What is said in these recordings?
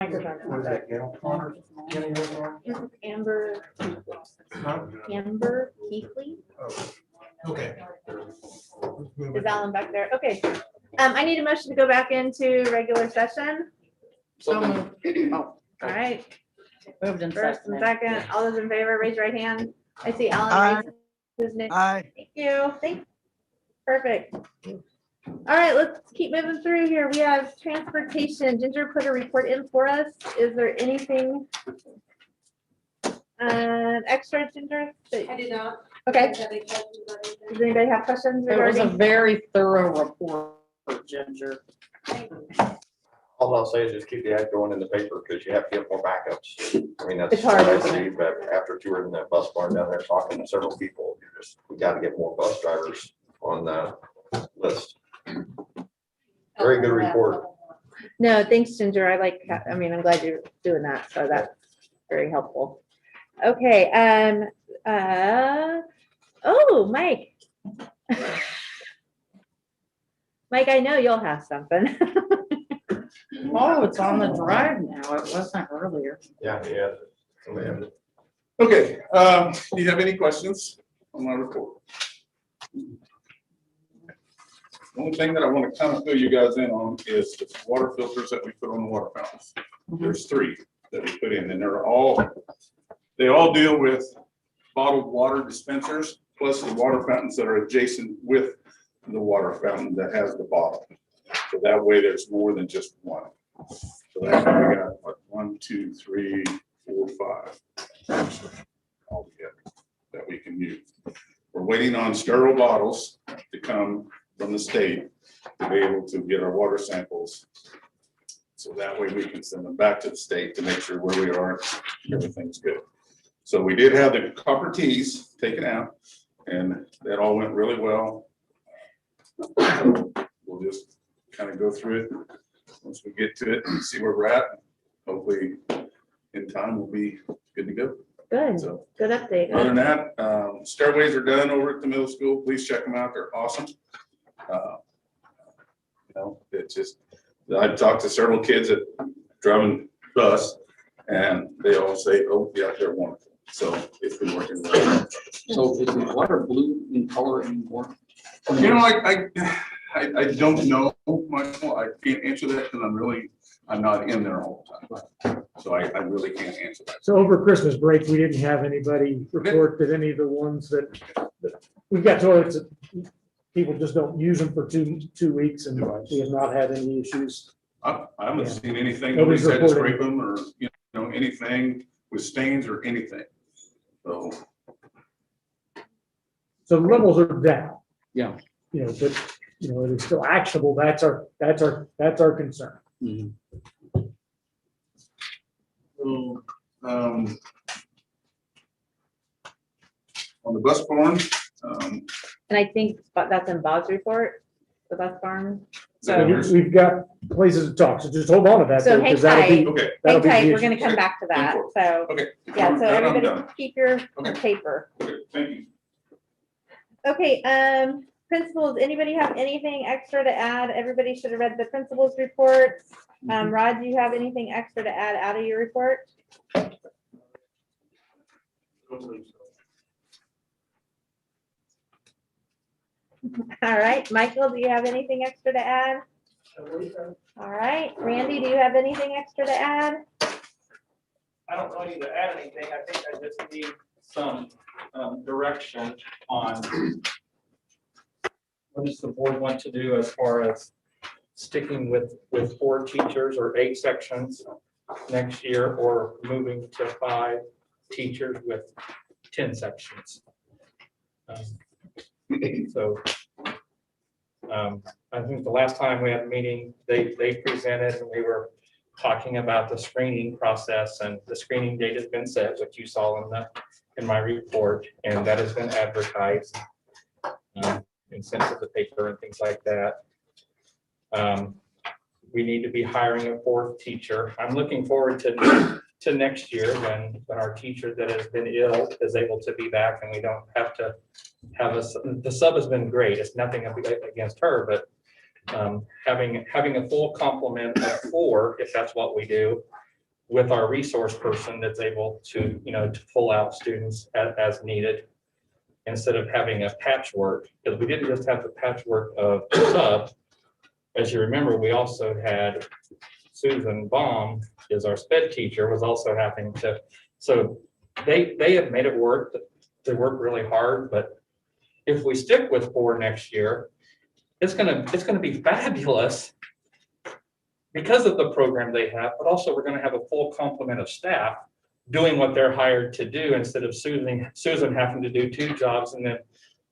What is that, Gail? Connor? Kenny, or This is Amber, Huh? Amber Keithley. Oh, okay. Is Alan back there? Okay. I need a motion to go back into regular session. So moved. All right, Moved and first and seconded. second, all those in favor, raise your right hand. I see Aye. Alan. raised his name. Aye. Thank you. Perfect. All right, let's keep moving through here. We have transportation. Ginger put a report in for us. Is there anything extra, Ginger? I did not. Okay. Have any questions on anything? Does anybody have questions It was a regarding? very thorough report, Ginger. All I'll say is just keep the ad going in the paper because you have to get more backups. I mean, that's It's hard, what I isn't see, but after touring that bus barn down there talking to several people, we got to get more bus drivers on the list. Very good report. No, thanks, Ginger. I mean, I'm glad you're doing that. So that's very helpful. Okay, oh, Mike. Mike, I know you'll have something. Oh, it's on the drive now. It wasn't earlier. Yeah, yeah. So we have to- Okay, do you have any questions on my report? The only thing that I want to kind of fill you guys in on is the water filters that we put on the water fountains. There's 3 that we put in, and they all deal with bottled water dispensers, plus the water fountains that are adjacent with the water fountain that has the bottle. So that way there's more than just one. So that's why we got what, 1, 2, 3, 4, 5 altogether that we can use. We're waiting on sterile bottles to come from the state to be able to get our water samples. So that way we can send them back to the state to make sure where we are, everything's good. So we did have the copper teas taken out and that all went really well. We'll just kind of go through it once we get to it and see where we're at. Hopefully in time we'll be good to go. Good, So good update. other than that, stairways are done over at the middle school. Please check them out. They're awesome. It's just, I've talked to several kids that driving bus and they all say, oh, yeah, they're wonderful. So it's been working well. So is the water blue in color anymore? You know, I don't know, Michael. I can't answer that because I'm not in there all the time. So I really can't answer that. So over Christmas break, we didn't have anybody report that any of the ones that we've got toilets that people just don't use them for two weeks, and we have not had any issues. I haven't Yeah. seen anything. Nobody Nobody's said to reported. scrape them or, anything with stains or anything. So So the levels are down. Yeah. But it is still actionable. That's our concern. Mhm. So, on the bus barn, And I think that's in Bob's report, the bus barn. So So we've got places to talk, so just hold on to that. So though, hang 'cause that'll be- tight. okay, that'll hang be the tight, we're issue. gonna come back to that. So, okay. yeah, so Then I'm everybody done. keep your Okay. paper. Okay, thank you. Okay, principals, anybody have anything extra to add? Everybody should have read the principals report. Rod, do you have anything extra to add out of your report? All right, Michael, do you have anything extra to add? All right, Randy, do you have anything extra to add? I don't really need to add anything. I think I just need some direction on what does the board want to do as far as sticking with 4 teachers or 8 sections next year, or moving to 5 teachers with 10 sections. So I think the last time we had a meeting, they presented and we were talking about the screening process, and the screening date has been set, which you saw in my report, and that has been advertised and sent to the paper and things like that. We need to be hiring a 4th teacher. I'm looking forward to next year when our teacher that has been ill is able to be back and we don't have to have the sub has been great. It's nothing against her, but having a full complement of 4, if that's what we do, with our resource person that's able to, to pull out students as needed, instead of having a patchwork, because we didn't just have the patchwork of sub. As you remember, we also had Susan Baum is our sped teacher, was also having to, so they have made it work. They work really hard, but if we stick with 4 next year, it's gonna be fabulous because of the program they have, but also we're gonna have a full complement of staff doing what they're hired to do, instead of Susan having to do 2 jobs, and then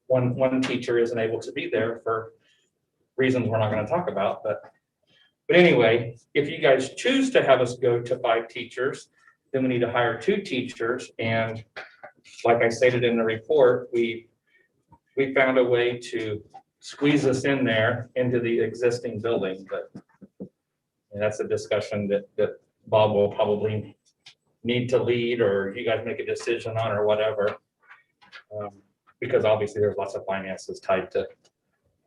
one teacher isn't able to be there for reasons we're not gonna talk about, but anyway, if you guys choose to have us go to 5 teachers, then we need to hire 2 teachers, and like I stated in the report, we found a way to squeeze us in there into the existing building, but that's a discussion that Bob will probably need to lead, or you guys make a decision on, or whatever. Because obviously there's lots of finances tied to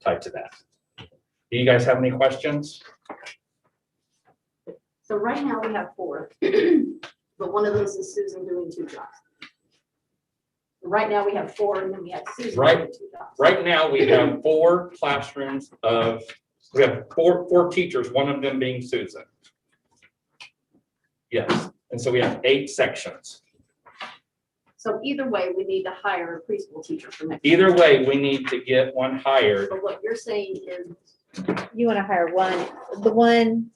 that. Do you guys have any questions? So right now we have 4, but one of those is Susan doing 2 jobs. Right now we have 4, and then we have Susan Right. doing 2 jobs. Right now, we have 4 classrooms we have four teachers, one of them being Susan. Yes, and so we have 8 sections. So either way, we need to hire a preschool teacher for next year. Either way, we need to get one hired. But what you're saying is You want to hire the one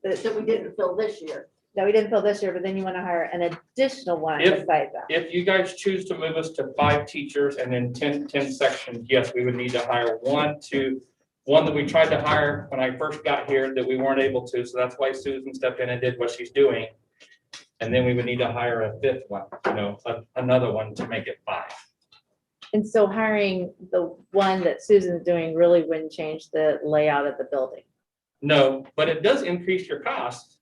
that we didn't fill this year. that we didn't fill this year, but then you want to hire an additional one If- besides that. If you guys choose to move us to 5 teachers and then 10 sections, yes, we would need to hire one that we tried to hire when I first got here that we weren't able to, so that's why Susan stepped in and did what she's doing. And then we would need to hire a 5th one, another one to make it 5. And so hiring the one that Susan's doing really wouldn't change the layout of the building. No, but it does increase your costs.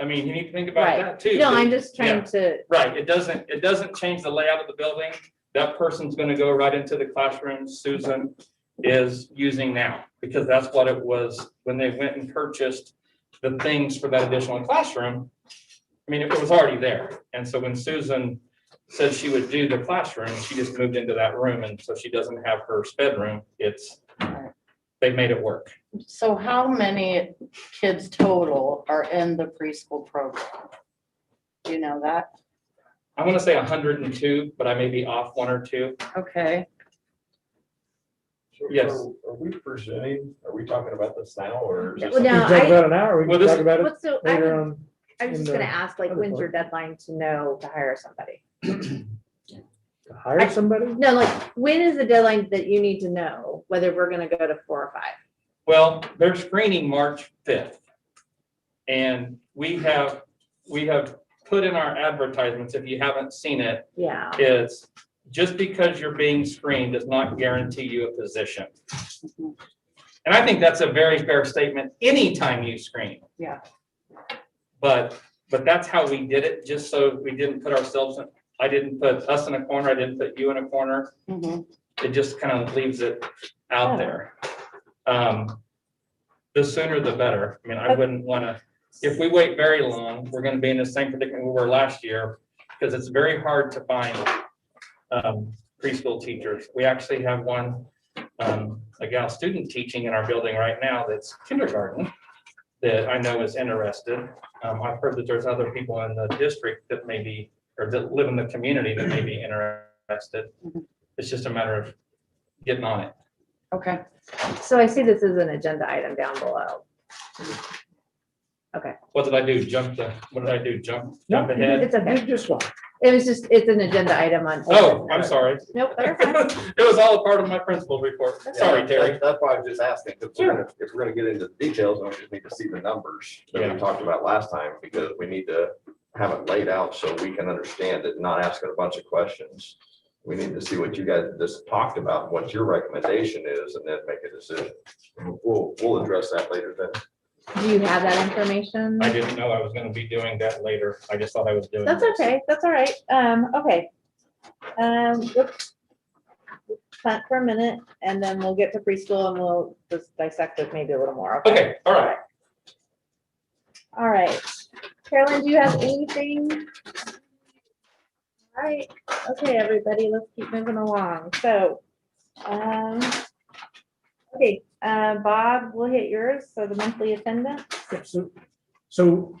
I mean, you need to think about Right. that too. No, I'm just Yeah. trying to, Right, it doesn't change the layout of the building. That person's gonna go right into the classroom Susan is using now, because that's what it was when they went and purchased the things for that additional classroom. I mean, it was already there. And so when Susan said she would do the classroom, she just moved into that room, and so she doesn't have her sped room. They made it work. So how many kids total are in the preschool program? Do you know that? I wanna say 102, but I may be off 1 or 2. Okay, Yes. Are we presenting, are we talking about this now, or? is this Well, We can now, talk I- about an hour, we Well, can this- talk about it what's the, later on. I was in just gonna the ask, like, other when's your part. deadline to know to hire somebody? To hire somebody? No, like, when is the deadline that you need to know whether we're gonna go to 4 or 5? Well, they're screening March 5th. And we have put in our advertisements, if you haven't seen it, Yeah, is just because you're being screened does not guarantee you a position. And I think that's a very fair statement anytime you screen. Yeah. But that's how we did it, just so we didn't put ourselves in, I didn't put us in a corner, I didn't put you in a corner. mhm, It just kind of leaves it out there. The sooner the better. I mean, I wouldn't want to, if we wait very long, we're going to be in the same predicament we were last year, because it's very hard to find preschool teachers. We actually have one, a gal student teaching in our building right now that's kindergarten that I know is interested. I've heard that there's other people in the district that may be, or that live in the community that may be interested. It's just a matter of getting on it. okay. so I see this is an agenda item down below. What did I do? What did I do? Jump ahead? It's okay. You just want. It's an agenda item on. Oh, I'm sorry. Nope, they're fine. It was all a part of my principal's report. Sorry, Yeah, Terry. That's why I was just asking, because if we're gonna get into the details, then we just need to see the numbers that Yeah. we talked about last time, because we need to have it laid out so we can understand it, not asking a bunch of questions. We need to see what you guys just talked about, what your recommendation is, and then make a decision. We'll address that later then. Do you have that information? I didn't know I was gonna be doing that later. I just thought I was doing. That's this. okay, that's all right. Okay. Let's punt for a minute and then we'll get to preschool and we'll just dissect it maybe a little more. Okay, all right. All right. Carolyn, do you have anything? All right, okay, everybody, let's keep moving along. So, okay, Bob, we'll hit yours. So the monthly attendance. Yep, so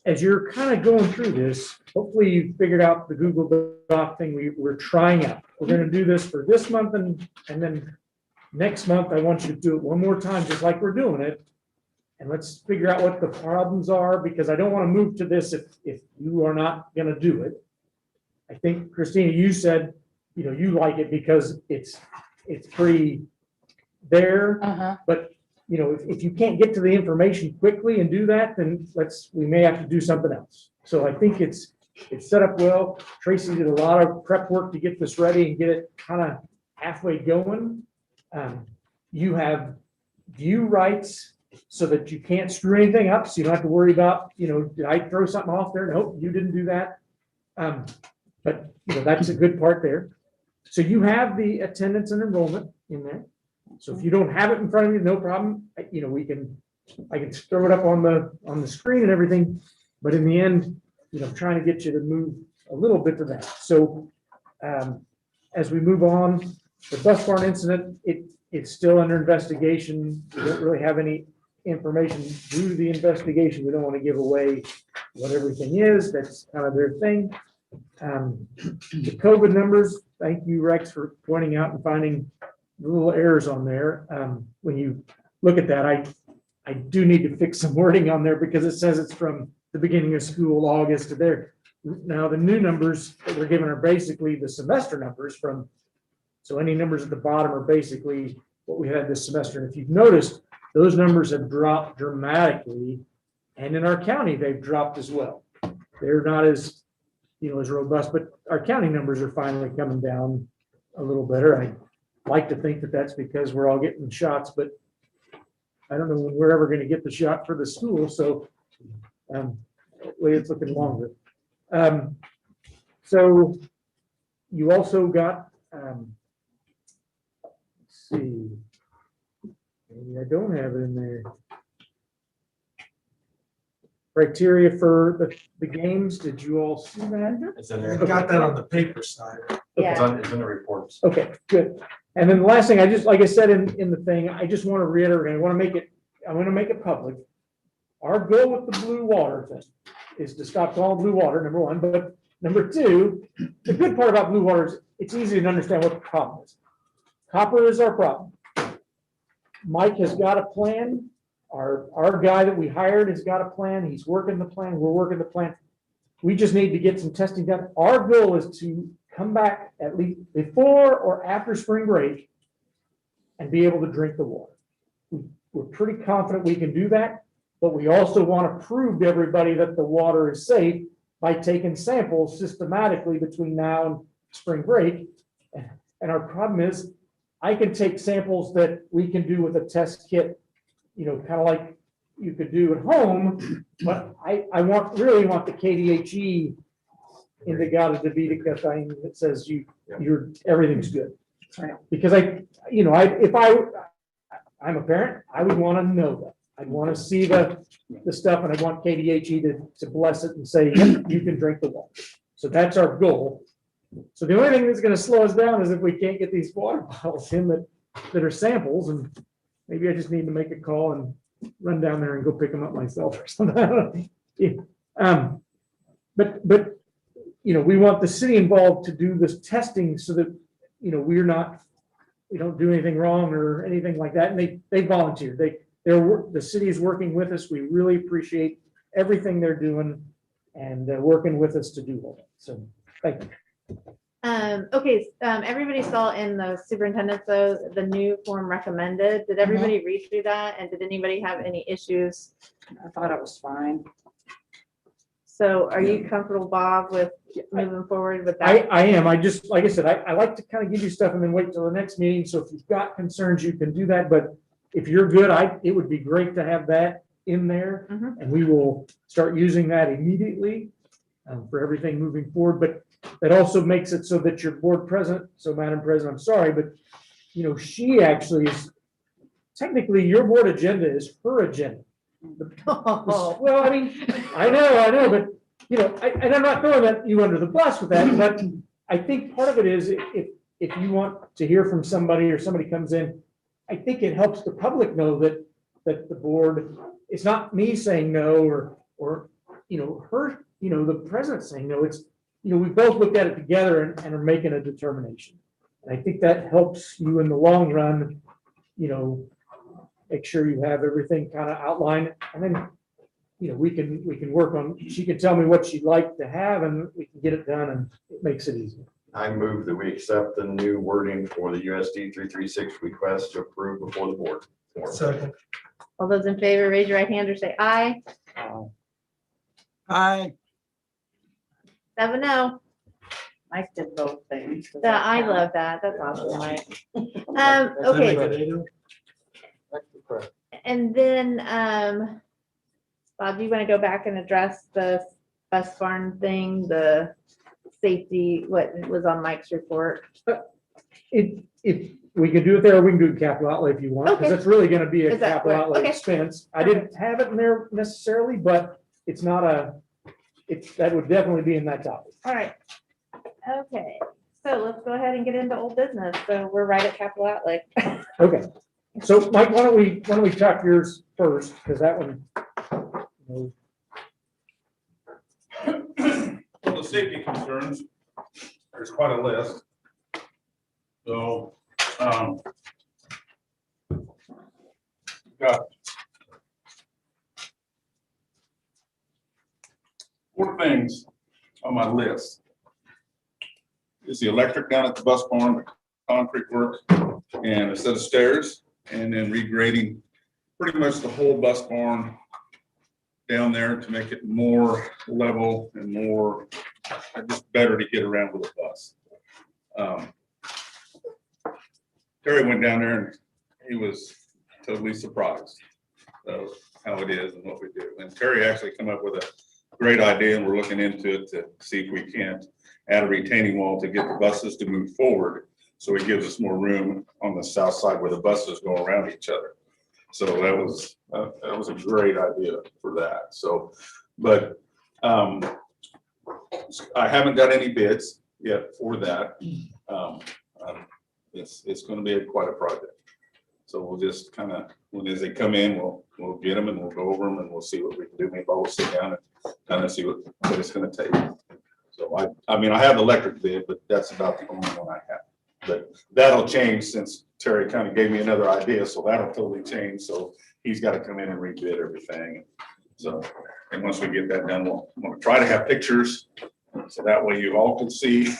as you're kind of going through this, hopefully you figured out the Google Doc thing we're trying out. We're gonna do this for this month and then next month, I want you to do it one more time, just like we're doing it. And let's figure out what the problems are, because I don't want to move to this if you are not gonna do it. I think, Christina, you said, you like it because it's pretty there. Uh-huh. But, if you can't get to the information quickly and do that, then we may have to do something else. So I think it's set up well. Tracy did a lot of prep work to get this ready and get it kind of halfway going. You have view rights so that you can't screw anything up. So you don't have to worry about, did I throw something off there? Nope, you didn't do that. But that's a good part there. So you have the attendance and enrollment in there. So if you don't have it in front of you, no problem. I can throw it up on the screen and everything. But in the end, trying to get you to move a little bit to that. So as we move on, the bus barn incident, it's still under investigation. We don't really have any information due to the investigation. We don't want to give away what everything is. That's kind of their thing. The COVID numbers, thank you, Rex, for pointing out and finding little errors on there. When you look at that, I do need to fix some wording on there because it says it's from the beginning of school, August to there. Now, the new numbers that we're given are basically the semester numbers so any numbers at the bottom are basically what we had this semester. And if you've noticed, those numbers have dropped dramatically. And in our county, they've dropped as well. They're not as robust, but our county numbers are finally coming down a little better. I like to think that that's because we're all getting shots, but I don't know when we're ever going to get the shot for the school. So it's looking longer. So you also got, let's see, maybe I don't have it in there. Criteria for the games, did you all see that? It's in there. I got that on the paper side. Yeah. It's in the reports. Okay, good. And then the last thing, like I said in the thing, I just want to reiterate, I want to make it public. Our goal with the blue water thing is to stop calling blue water, number one, but number two, the good part about blue water is it's easy to understand what the problem is. Copper is our problem. Mike has got a plan. Our guy that we hired has got a plan. He's working the plan. We're working the plan. We just need to get some testing done. Our goal is to come back at least before or after spring break and be able to drink the water. We're pretty confident we can do that, but we also want to prove to everybody that the water is safe by taking samples systematically between now and spring break. And our problem is I can take samples that we can do with a test kit, kind of like you could do at home, but I really want the KDHE Indicata DeVita thing that says everything's good. Because if I'm a parent, I would want to know that. I'd want to see the stuff, and I want KDHE to bless it and say, yep, you can drink the water. So that's our goal. So the only thing that's going to slow us down is if we can't get these water bottles in that are samples, and maybe I just need to make a call and run down there and go pick them up myself or something. But we want the city involved to do this testing so that we don't do anything wrong or anything like that. And they volunteer. The city is working with us. We really appreciate everything they're doing and working with us to do all that. So thank you. Okay, everybody saw in the superintendent, though, the new form recommended. Did everybody read through that? And did anybody have any issues? I thought it was fine. So are you comfortable, Bob, with moving forward with that? I am. I just, like I said, I like to kind of give you stuff and then wait till the next meeting. So if you've got concerns, you can do that. But if you're good, it would be great to have that in there. And we will start using that immediately for everything moving forward. But that also makes it so that your board president, so Madam President, I'm sorry, but she actually is technically your board agenda is her agenda. Oh, Well, I mean, I know, but, you know, and I'm not throwing you under the bus with that, but I think part of it is if you want to hear from somebody or somebody comes in, I think it helps the public know that the board, it's not me saying no or, you know, the president saying no, it's, you know, we both looked at it together and are making a determination. And I think that helps you in the long run, you know, make sure you have everything kind of outlined, and then, you know, we can work on, she can tell me what she'd like to have and we can get it done, and it makes it easy. I move that we accept the new wording for the USD 336 request to approve before the board. Second. all those in favor, raise your right hand or say aye. Aye. 7-0. Mike did both things. Does Yeah, that I count? love that. That's awesome, Mike. Make Okay, it 8-0? and then, Bob, do you want to go back and address the bus barn thing, the safety, what was on Mike's report? If we can do it there, or we can do it in capital outlay if you want, because Okay. it's really gonna be a Is that capital right? outlay Okay. expense. I didn't have it in there necessarily, but it's not that would definitely be in that topic. All right. Okay, so let's go ahead and get into old business. So we're right at capital outlay. Okay, so Mike, why don't we talk yours first, because that one, you know, Well, the safety concerns, there's quite a list. So, got 4 things on my list. Is the electric down at the bus barn, the concrete work, and a set of stairs, and then regrading pretty much the whole bus barn down there to make it more level and more, just better to get around with a bus. Terry went down there and he was totally surprised of how it is and what we do. And Terry actually come up with a great idea, and we're looking into it to see if we can't add a retaining wall to get the buses to move forward. So it gives us more room on the south side where the buses go around each other. So that was a great idea for that. So, but I haven't got any bids yet for that. It's going to be quite a project. So we'll just kind of, as they come in, we'll get them and we'll go over them and we'll see what we can do. Maybe we'll sit down and kind of see what it's going to take. So I mean, I have the electric bid, but that's about the only one I have. But that'll change since Terry kind of gave me another idea, so that'll totally change. So he's got to come in and rebid everything. So, and once we get that done, we'll try to have pictures, so that way you all can see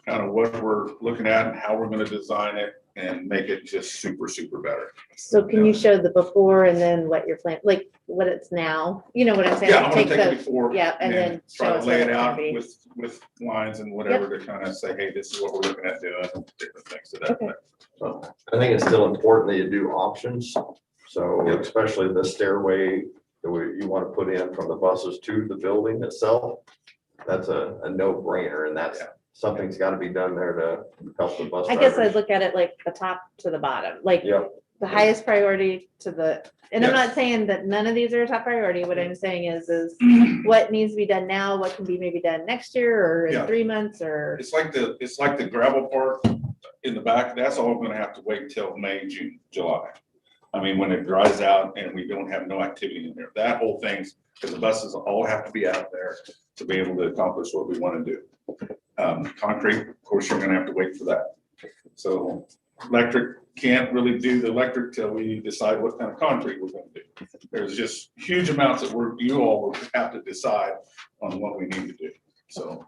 kind of what we're looking at and how we're going to design it and make it just super, super better. So can you show the before and then what your plan, like what it's now? You know what I'm saying? Yeah, I'm gonna Take take it the, before. yeah, and then show try us to lay what it it's gonna out be. with lines and whatever to kind of say, hey, this is what we're looking at doing, different things to that Okay. effect. So I think it's still important that you do options. So Yep. especially the stairway that you want to put in from the buses to the building itself. That's a no-brainer, and that's, something's got to be done there to help the bus I guess drivers. I'd look at it like the top to the bottom, like Yeah, the highest priority to the, and I'm Yes. not saying that none of these are a top priority. What I'm saying is what needs to be done now, what can be maybe done next year or in Yeah. 3 months or. It's like the gravel part in the back, that's all gonna have to wait till May, June, July. I mean, when it dries out and we don't have no activity in there, that whole thing's, because the buses all have to be out there to be able to accomplish what we want to do. Concrete, of course, you're gonna have to wait for that. So electric, can't really do the electric till we decide what kind of concrete we're gonna do. There's just huge amounts that you all will have to decide on what we need to do, so.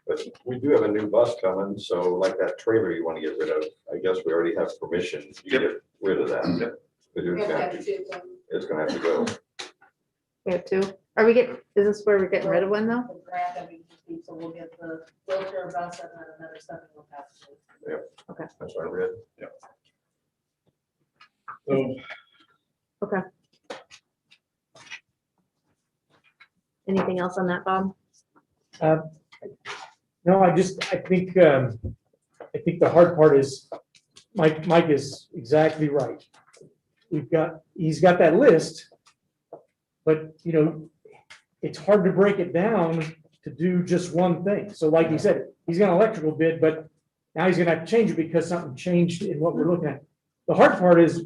but we do have a new bus coming, so like that trailer you want to get rid of, I guess we already have permission to get rid of that. Yep. But We it's have to gonna have have two to- of them. it's gonna have to go. We have two. Are we getting, is this where we're getting rid of one though? The grant that we received, so we'll get the wheelchair bus and then another 7 will have. That's what I read. So Anything else on that, Bob? No, I think the hard part is, Mike is exactly right. He's got that list, but, you know, it's hard to break it down to do just one thing. So like you said, he's got an electrical bid, but now he's gonna have to change it because something changed in what we're looking at. The hard part is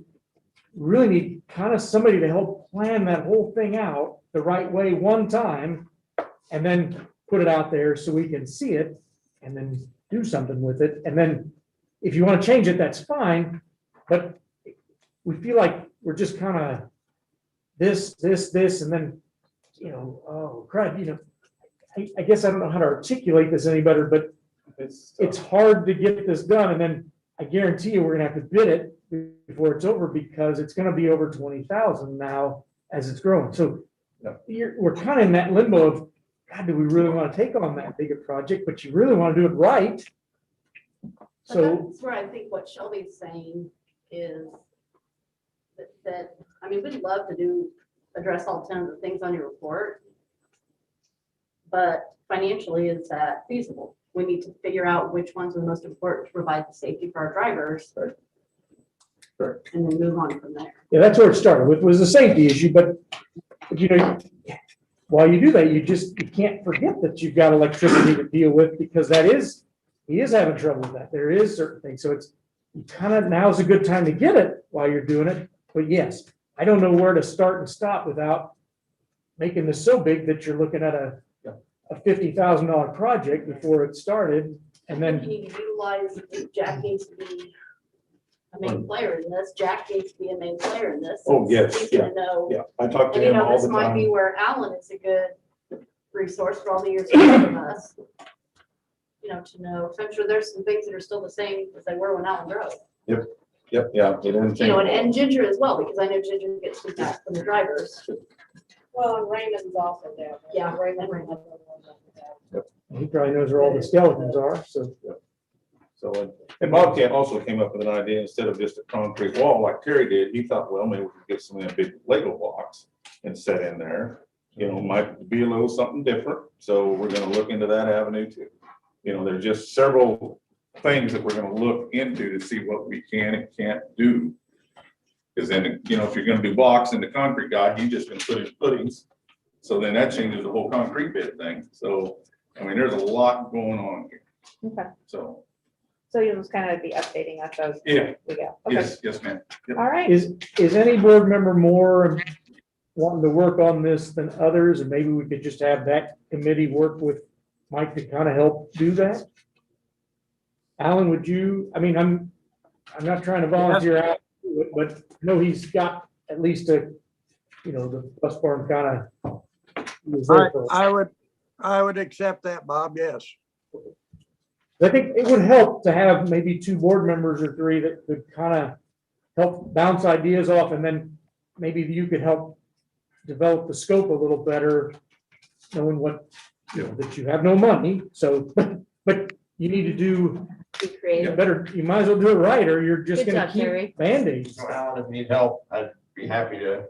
really need kind of somebody to help plan that whole thing out the right way one time and then put it out there so we can see it and then do something with it. And then if you want to change it, that's fine. But we feel like we're just kind of this, and then, you know, oh crap, you know, I guess I don't know how to articulate this any better, but it's hard to get this done. And then I guarantee you, we're gonna have to bid it before it's over because it's gonna be over 20,000 now as it's growing. So we're kind of in that limbo of, God, do we really want to take on that bigger project? But you really want to do it right. So That's where I think what Shelby's saying is that, I mean, we'd love to address all 10 of the things on your report. But financially, is that feasible? We need to figure out which ones are the most important to provide the safety for our drivers. Right. And then move on from there. yeah, that's where it started with, was the safety issue. But you know, while you do that, you can't forget that you've got electricity to deal with because he is having trouble with that. There is certain things. So it's kind of, now's a good time to get it while you're doing it. But yes, I don't know where to start and stop without making this so big that you're looking at a $50,000 project before it started. And You then, need to utilize, Jack needs to be a main player in this. Jack needs to be a main player in this. Oh, yes, He's yeah, gonna know. Yeah, I talk to And you him know, all this the might be time. where Alan is a good resource for all the years ahead of us. You know, to know, 'cause I'm sure there's some things that are still the same as they were when Alan drove. Yep, yeah, it didn't You know, change. and Ginger as well, because I know Ginger gets feedback from the drivers. Well, and Raymond's also there. Yeah, Raymond. he probably knows where all the skeletons are. So So, and Bobcat also came up with an idea, instead of just a concrete wall like Terry did, he thought, well, maybe we could get some of them big Lego blocks and set in there. You know, might be a little something different, so we're gonna look into that avenue too. You know, there's just several things that we're gonna look into to see what we can and can't do. Because then, you know, if you're gonna do blocks and the concrete guy, he just gonna put in footings. So then that changes the whole concrete bid thing. So, I mean, there's a lot going on here, Okay, so, so you'll just kind of be updating us as yeah, we go. Okay, yes, ma'am. Yep. all right. is any board member more wanting to work on this than others? And maybe we could just have that committee work with Mike to kind of help do that? Alan, would you, I mean, I'm not trying to volunteer out, but I know he's got at least the bus barn kind of. I would accept that, Bob, yes. I think it would help to have maybe 2 board members or 3 that could kind of help bounce ideas off, and then maybe you could help develop the scope a little better, knowing what, that you have no money, so, but you need to do Be creative. better, you might as well do it right, or you're just Good gonna job, Terry. keep Band-Aids. So Alan, if you need help, I'd be happy to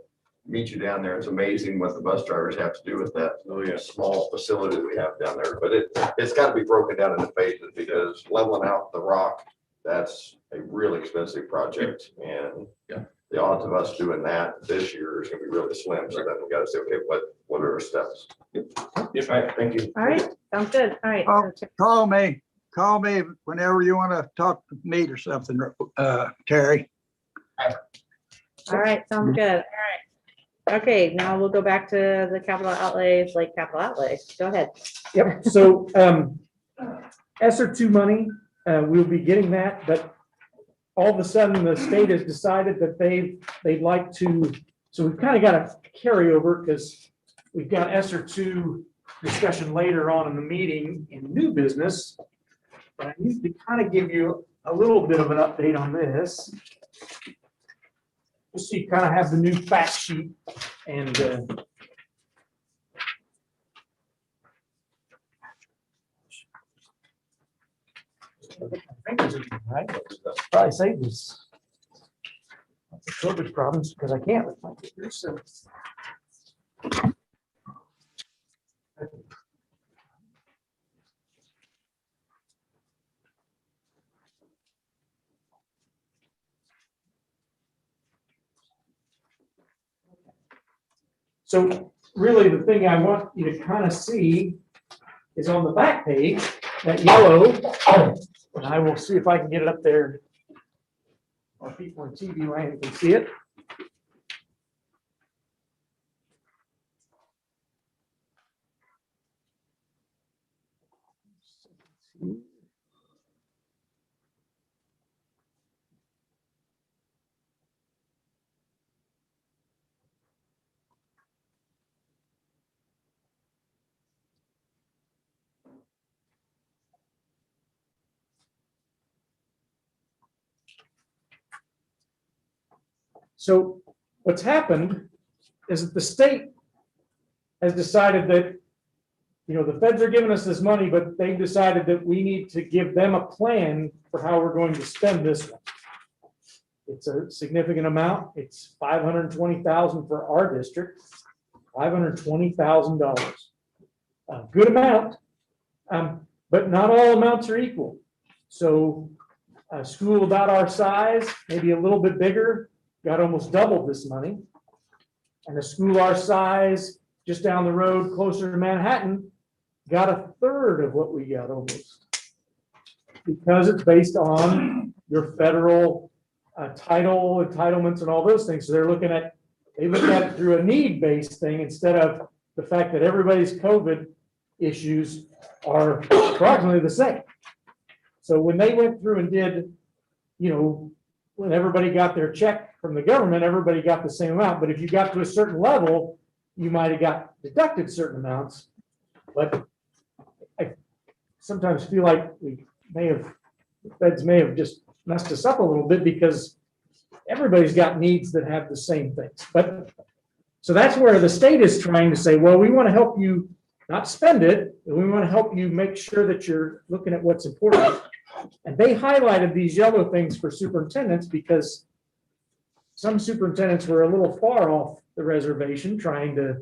meet you down there. It's amazing what the bus drivers have to do with that. Small facility that we have down there, but it's gotta be broken down into phases because leveling out the rock, that's a really expensive project. And the odds of us doing that this year is gonna be really slim. So then we gotta say, okay, what are our steps? Yes, All right, thank you. All right, sounds good. All right. Oh. Call me whenever you want to talk to me or something, Terry. All right, sounds good. All right. Okay, now we'll go back to the capital outlays, like capital outlay. Go ahead. Yep, so, ESSER 2 money, we'll be getting that, but all of a sudden, the state has decided that they'd like to, so we've kind of got a carryover, because we've got ESSER 2 discussion later on in the meeting in new business. But I need to kind of give you a little bit of an update on this. Just so you kind of have the new fact sheet and, probably save this. COVID problems because I can't with my fingers, so. So really, the thing I want you to kind of see is on the back page, that yellow, and I will see if I can get it up there. Or people on TV land can see it. So what's happened is that the state has decided that, the feds are giving us this money, but they've decided that we need to give them a plan for how we're going to spend this one. It's a significant amount. It's $520,000 for our district, $520,000. A good amount, but not all amounts are equal. So a school about our size, maybe a little bit bigger, got almost double this money. And a school our size, just down the road, closer to Manhattan, got a third of what we got almost. Because it's based on your federal title, entitlements, and all those things. So they look at it through a need-based thing instead of the fact that everybody's COVID issues are approximately the same. So when they went through and did, when everybody got their check from the government, everybody got the same amount. But if you got to a certain level, you might have got deducted certain amounts. But I sometimes feel like the feds may have just messed us up a little bit because everybody's got needs that have the same things. But so that's where the state is trying to say, well, we want to help you not spend it, and we want to help you make sure that you're looking at what's important. And they highlighted these yellow things for superintendents because some superintendents were a little far off the reservation trying to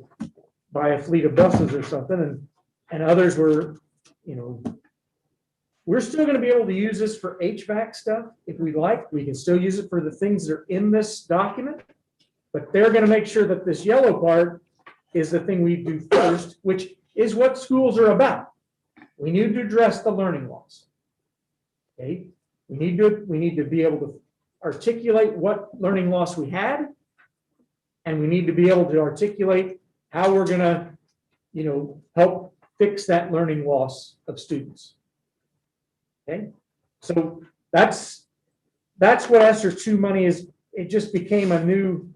buy a fleet of buses or something, and others were, we're still going to be able to use this for HVAC stuff if we like. We can still use it for the things that are in this document, but they're going to make sure that this yellow part is the thing we do first, which is what schools are about. We need to address the learning loss. Okay, we need to be able to articulate what learning loss we had, and we need to be able to articulate how we're going to, help fix that learning loss of students. Okay, so that's what ESSER 2 money is. It just became a new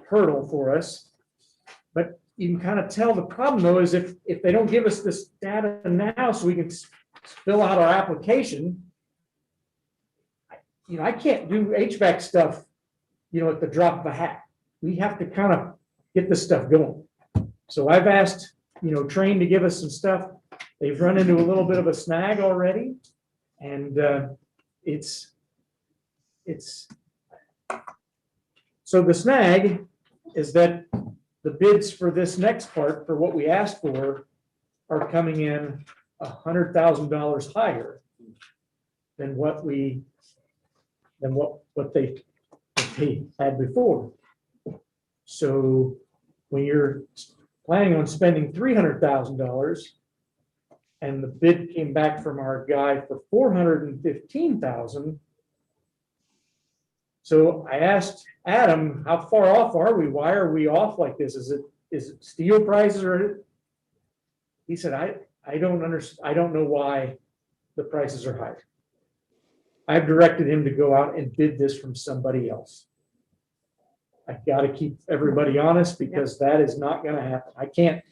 hurdle for us, but you can kind of tell the problem though is if they don't give us this data now so we can fill out our application, I can't do HVAC stuff, at the drop of a hat. We have to kind of get this stuff going. So I've asked, Train to give us some stuff. They've run into a little bit of a snag already. And it's so the snag is that the bids for this next part for what we asked for are coming in $100,000 higher than what they had before. So when you're planning on spending $300,000 and the bid came back from our guy for $415,000. So I asked Adam, how far off are we? Why are we off like this? Is it steel prices or? He said, I don't understand. I don't know why the prices are higher. I've directed him to go out and bid this from somebody else. I got to keep everybody honest because that is not going to happen. I can't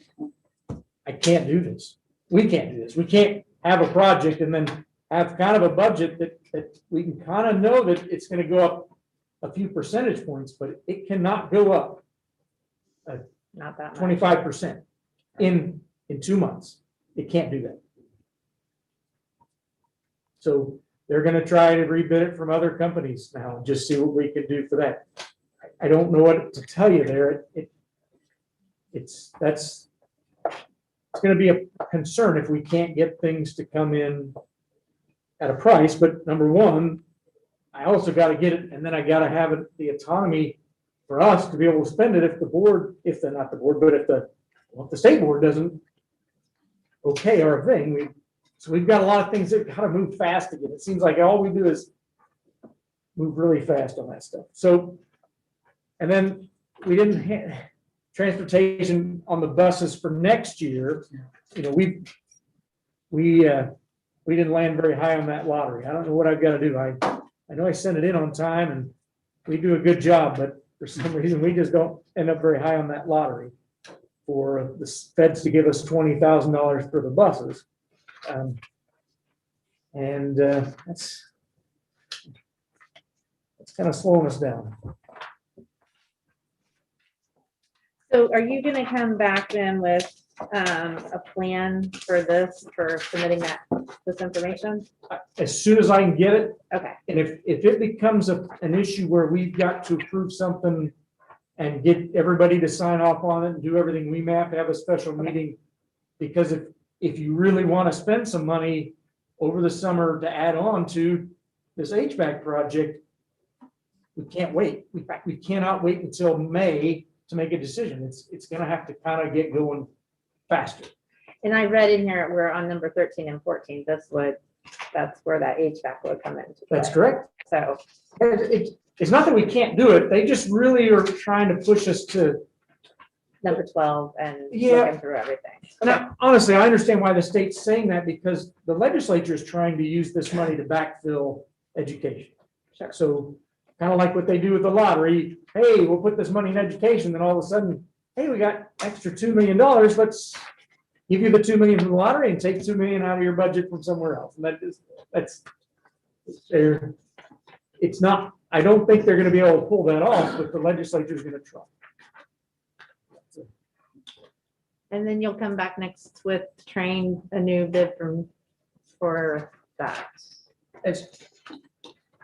do this. We can't do this. We can't have a project and then have kind of a budget that we can kind of know that it's going to go up a few percentage points, but it cannot go up Not that much. 25% in 2 months. It can't do that. So they're going to try to rebid it from other companies now and just see what we can do for that. I don't know what to tell you there. It's going to be a concern if we can't get things to come in at a price. But number one, I also got to get it, and then I got to have it, the autonomy for us to be able to spend it if the board, if the, not the board, but if the state board doesn't okay our thing, so we've got a lot of things that gotta move fast again. It seems like all we do is move really fast on that stuff. So, and then we didn't transportation on the buses for next year. You know, we didn't land very high on that lottery. I don't know what I've got to do. I know I sent it in on time and we do a good job, but for some reason, we just don't end up very high on that lottery for the feds to give us $20,000 for the buses. That's kind of slowing us down. So are you gonna come back then with a plan for this, for submitting this information? As soon as I can get it, Okay, and if it becomes an issue where we've got to approve something and get everybody to sign off on it and do everything, we may have to have a special meeting. Because if you really want to spend some money over the summer to add on to this HVAC project, we can't wait. We cannot wait until May to make a decision. It's gonna have to kind of get going faster. and I read in here, we're on number 13 and 14, that's where that HVAC would come into play. That's correct. So, It's not that we can't do it. They just really are trying to push us to. number 12 and Yeah. looking through everything. Now, honestly, I understand why the state's saying that because the legislature is trying to use this money to backfill education. Sure. So kind of like what they do with the lottery. Hey, we'll put this money in education. Then all of a sudden, hey, we got extra $2 million. Let's give you the 2 million from the lottery and take 2 million out of your budget from somewhere else. And it's not, I don't think they're going to be able to pull that off, but the legislature is going to try. And then you'll come back next with train a new bid for that. As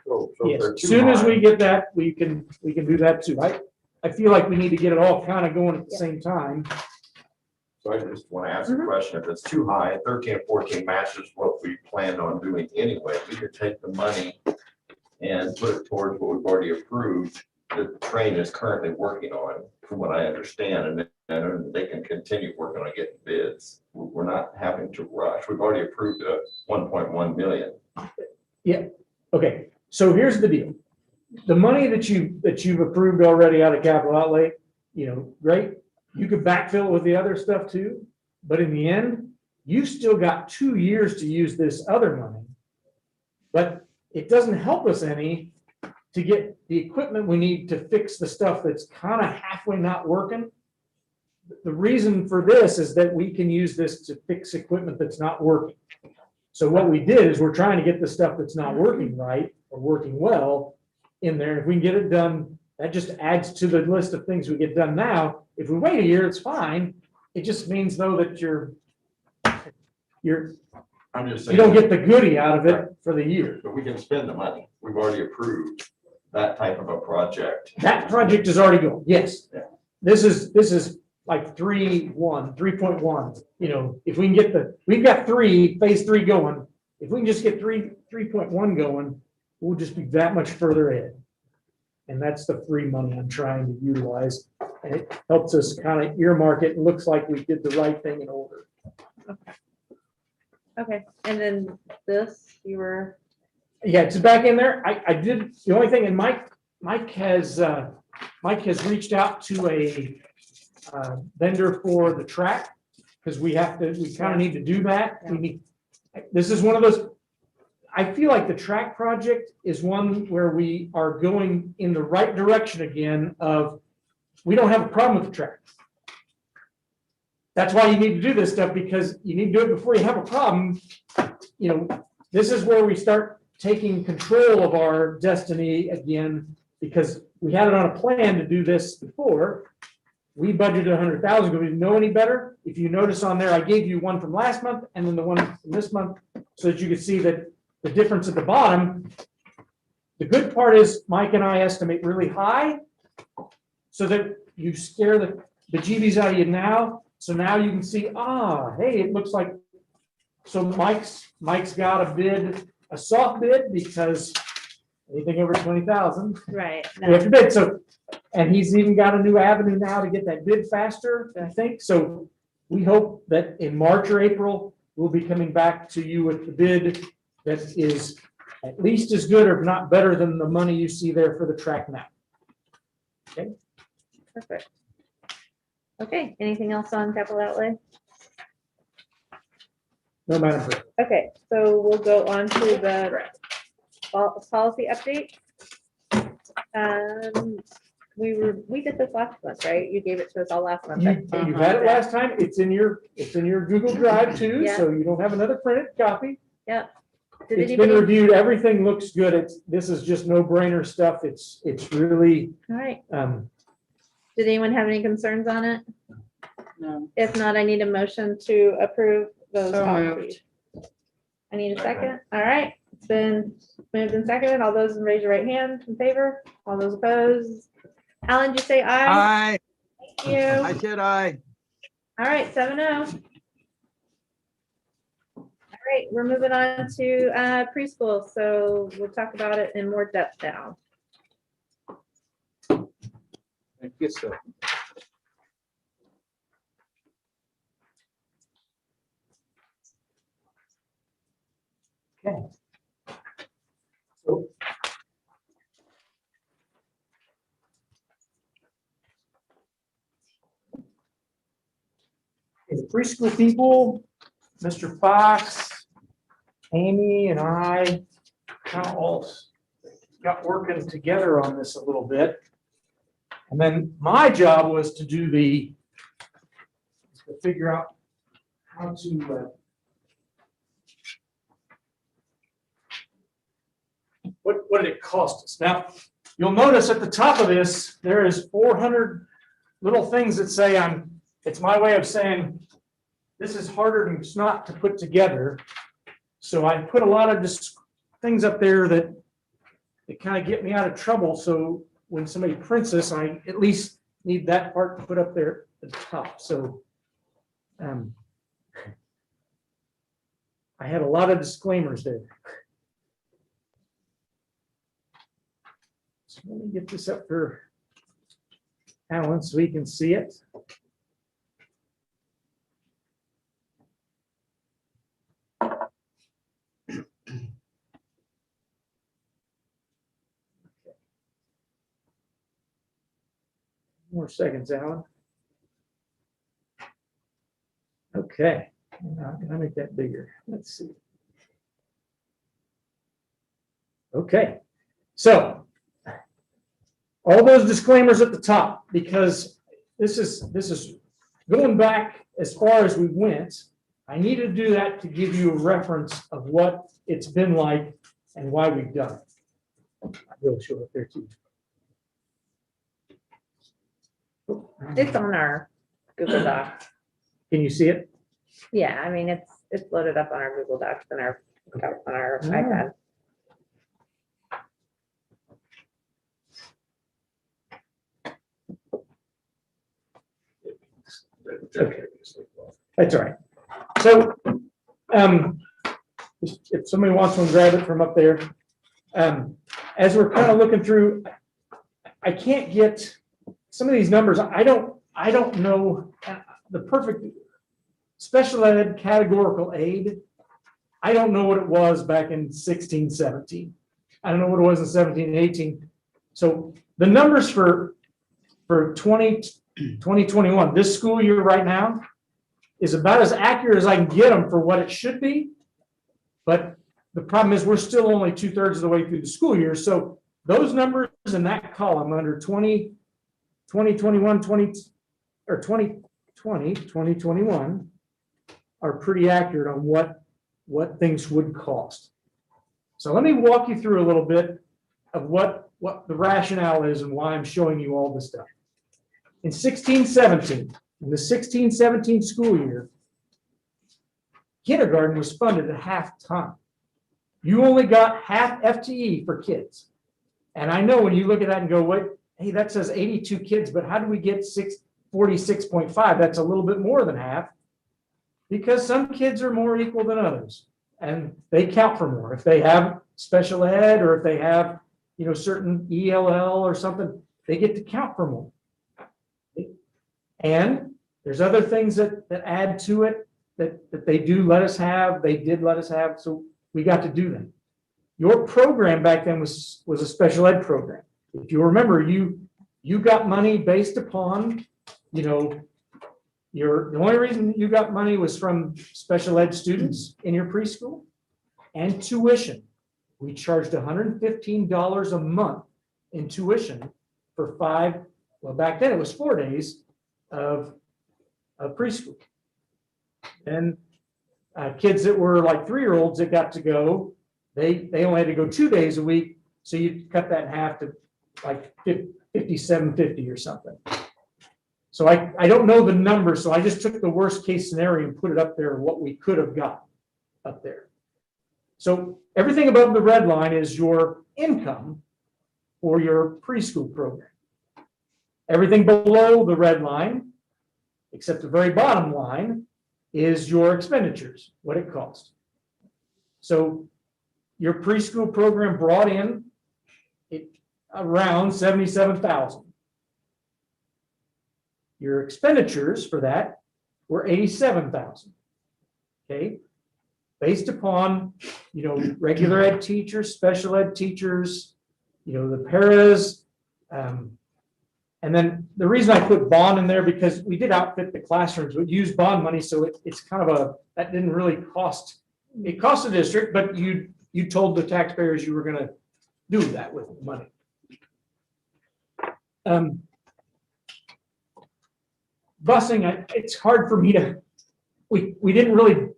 So if Yes, they're as too soon as high- we get that, we can do that too. I feel like we need to get it all kind of going at the same time. So I just want to ask a question. If it's too high, 13 and 14 matches what we planned on doing anyway. We could take the money and put it towards what we've already approved. The train is currently working on, from what I understand, and they can continue working on getting bids. We're not having to rush. We've already approved a 1.1 million. Okay, so here's the deal. The money that you've approved already out of capital outlay, great. You could backfill it with the other stuff too, but in the end, you still got 2 years to use this other money. But it doesn't help us any to get the equipment we need to fix the stuff that's kind of halfway not working. The reason for this is that we can use this to fix equipment that's not working. So what we did is we're trying to get the stuff that's not working right or working well in there. If we can get it done, that just adds to the list of things we get done now. If we wait a year, it's fine. It just means though that I'm just you saying. don't get the goodie out of it for the year. But we can spend the money. We've already approved that type of a project. That project is already going, yes. Yeah. This is like 3.1. If we can get we've got phase 3 going. If we can just get 3.1 going, we'll just be that much further ahead. And that's the free money I'm trying to utilize. And it helps us kind of earmark it. It looks like we did the right thing in order. Okay, and then this, you were, Yeah, it's back in there. I did, the only thing, and Mike has reached out to a vendor for the track, because we kind of need to do that. This is one of those, I feel like the track project is one where we are going in the right direction again of, we don't have a problem with the track. That's why you need to do this stuff, because you need to do it before you have a problem. This is where we start taking control of our destiny again, because we had it on a plan to do this before. We budgeted 100,000, because we didn't know any better. If you notice on there, I gave you one from last month and then the one from this month, so that you could see that the difference at the bottom. The good part is Mike and I estimate really high, so that you scare the bejeebies out of you now. So now you can see, hey, it looks like, so Mike's got a soft bid, because anything over 20,000, right. we have to bid. So And he's even got a new avenue now to get that bid faster, I think. So we hope that in March or April, we'll be coming back to you with the bid that is at least as good or if not better than the money you see there for the track now. Perfect. Okay, anything else on capital outlay? No matter. Okay, so we'll go on to the policy update. We did this last month, right? You gave it to us all last month. I think. You had it last time. It's in your Google Drive too, so you don't have another printed copy. Did It's been anybody? reviewed. Everything looks good. This is just no brainer stuff. It's really, All right. um, Did anyone have any concerns on it? No. If not, I need a motion to approve those So policies. I need a second. All right, it's been moved and seconded. All those raise your right hand in favor. All those opposed. Alan, did you say aye? Aye, Thank you. I said aye. All right, 7-0. All right, we're moving on to preschool, so we'll talk about it in more depth now. I guess so. Okay. So. The preschool people, Mr. Fox, Amy and I kind of all got working together on this a little bit. And then my job was to do to figure out how to, what did it cost us? Now, you'll notice at the top of this, there is 400 little things that say it's my way of saying, this is harder than snot to put together. So I put a lot of things up there that kind of get me out of trouble. So when somebody prints this, I at least need that part to put up there at the top. So I had a lot of disclaimers there. So let me get this up for Alan so he can see it. More seconds, Alan. Okay, now can I make that bigger? Let's see. Okay, so all those disclaimers at the top, because this is going back as far as we went. I need to do that to give you a reference of what it's been like and why we've done it. I will show it there too. It's on our Google Doc. Can you see it? Yeah, I mean, it's loaded up on our Google Docs and our iPad. Okay. That's all right. So, if somebody wants one, grab it from up there. As we're kind of looking through, I can't get some of these numbers. I don't know the perfect special ed categorical aid. I don't know what it was back in 16, 17. I don't know what it was in 17 and 18. So the numbers for 2021, this school year right now, is about as accurate as I can get them for what it should be. But the problem is we're still only 2/3 of the way through the school year. So those numbers in that column under 2021 2021 are pretty accurate on what things would cost. So let me walk you through a little bit of what the rationale is and why I'm showing you all this stuff. In 16-17, in the 16-17 school year, kindergarten was funded at half time. You only got half FTE for kids. And I know when you look at that and go, wait, hey, that says 82 kids, but how do we get 46.5? That's a little bit more than half, because some kids are more equal than others and they count for more. If they have special ed or if they have, certain ELL or something, they get to count for more. And there's other things that add to it that they do let us have, they did let us have, so we got to do them. Your program back then was a special ed program. If you remember, you got money based upon, the only reason you got money was from special ed students in your preschool and tuition. We charged $115 a month in tuition for back then it was 4 days of preschool. And kids that were like 3-year-olds that got to go, they only had to go 2 days a week. So you cut that in half to like $57.50 or something. So I don't know the number, so I just took the worst case scenario and put it up there, what we could have got up there. So everything above the red line is your income for your preschool program. Everything below the red line, except the very bottom line, is your expenditures, what it cost. So your preschool program brought in around $77,000. Your expenditures for that were $87,000. Okay, based upon regular ed teachers, special ed teachers, the paras, and then the reason I put bond in there because we did outfit the classrooms, we used bond money, so it's kind of that didn't really cost. It cost the district, but you told the taxpayers you were going to do that with money. Busing, it's hard for me to, we didn't really,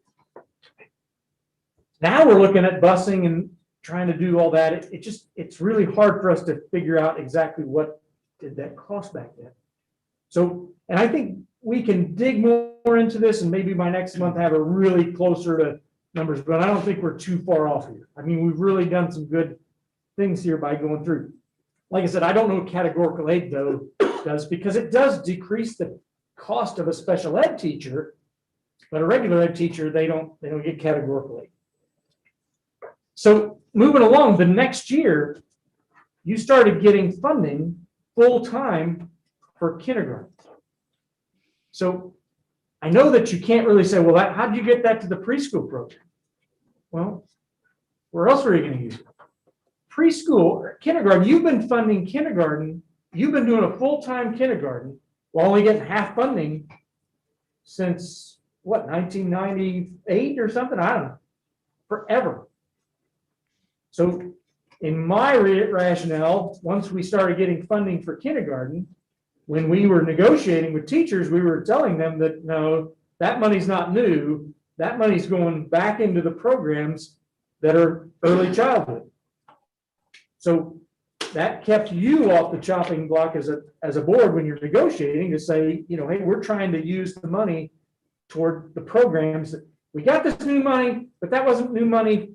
now we're looking at busing and trying to do all that. It's really hard for us to figure out exactly what did that cost back then. So, and I think we can dig more into this and maybe by next month have a really closer to numbers, but I don't think we're too far off here. I mean, we've really done some good things here by going through. Like I said, I don't know what categorical aid though does because it does decrease the cost of a special ed teacher, but a regular ed teacher, they don't get categorical aid. So moving along, the next year, you started getting funding full-time for kindergarten. So I know that you can't really say, well, how did you get that to the preschool program? Well, where else were you going to use it? Preschool or kindergarten, you've been funding kindergarten, you've been doing a full-time kindergarten while only getting half funding since, what, 1998 or something? I don't know. Forever. So in my rationale, once we started getting funding for kindergarten, when we were negotiating with teachers, we were telling them that, no, that money's not new. That money's going back into the programs that are early childhood. So that kept you off the chopping block as a board when you're negotiating to say, hey, we're trying to use the money toward the programs. We got this new money, but that wasn't new money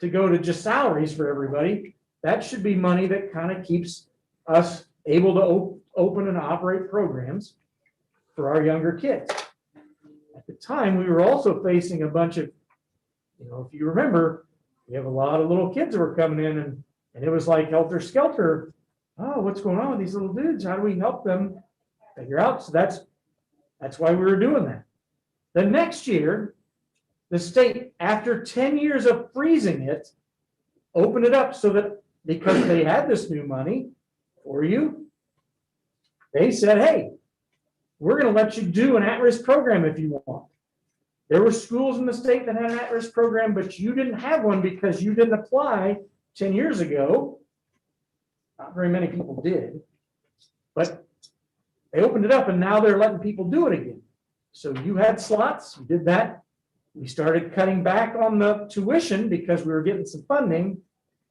to go to just salaries for everybody. That should be money that kind of keeps us able to open and operate programs for our younger kids. At the time, we were also facing a bunch of, if you remember, we have a lot of little kids that were coming in and it was like helter skelter. Oh, what's going on with these little dudes? How do we help them figure out? So that's why we were doing that. The next year, the state, after 10 years of freezing it, opened it up so that because they had this new money for you, they said, hey, we're going to let you do an at-risk program if you want. There were schools in the state that had an at-risk program, but you didn't have one because you didn't apply 10 years ago. Not very many people did, but they opened it up and now they're letting people do it again. So you had slots, you did that. We started cutting back on the tuition because we were getting some funding.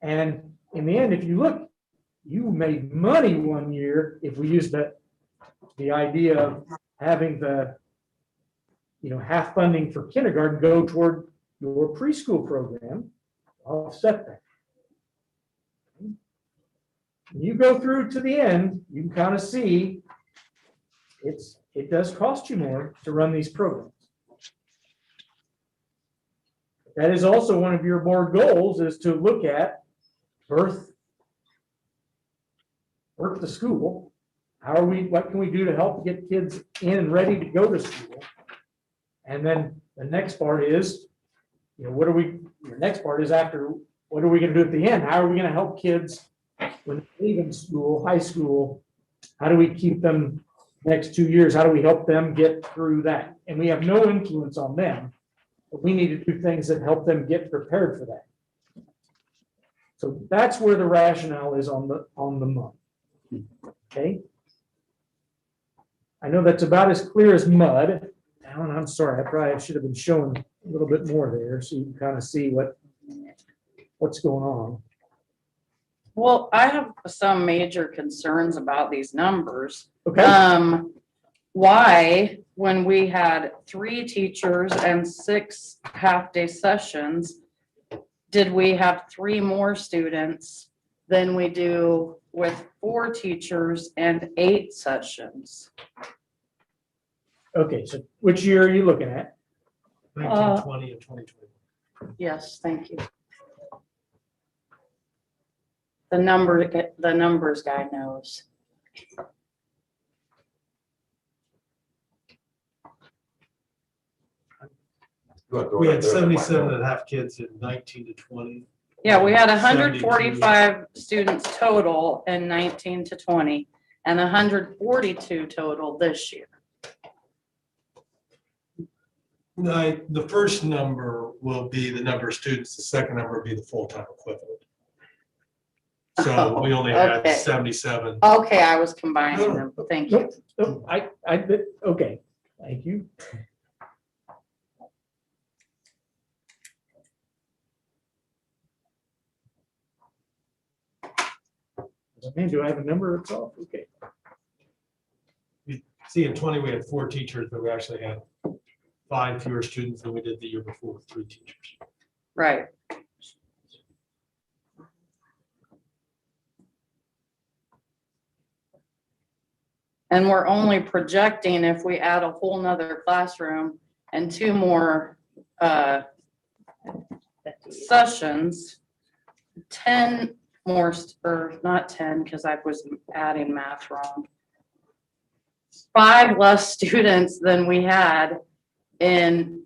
And in the end, if you look, you made money one year if we used the idea of having the half funding for kindergarten go toward your preschool program, offset that. When you go through to the end, you can kind of see it does cost you more to run these programs. That is also one of your board goals is to look at birth work the school. What can we do to help get kids in and ready to go to school? And then the next part is, your next part is after, what are we gonna do at the end? How are we gonna help kids when they leave in school, high school? How do we keep them next 2 years? How do we help them get through that? And we have no influence on them, but we need to do things that help them get prepared for that. So that's where the rationale is on the month. Okay? I know that's about as clear as mud. Alan, I'm sorry, I probably should have been showing a little bit more there so you can kind of see what's going on. Well, I have some major concerns about these numbers. Okay, Why, when we had 3 teachers and 6 half-day sessions, did we have 3 more students than we do with 4 teachers and 8 sessions? okay, so which year are you looking at? 1920 and 2020. Yes, thank you. The numbers guy knows. We had 77 and a half kids in 19 to 20. Yeah, we had 72. 145 students total in 19 to 20 and 142 total this year. The first number will be the number of students, the second number will be the full-time equivalent. So we only had Okay. 77. Okay, I was combining them. Thank you. Oh, okay, thank you. Man, do I have a number itself? Okay. See, in 20, we had 4 teachers, but we actually had 5 fewer students than we did the year before with 3 teachers. Right. And we're only projecting if we add a whole nother classroom and 2 more sessions, 10 more, or not 10, because I was adding math wrong. 5 less students than we had in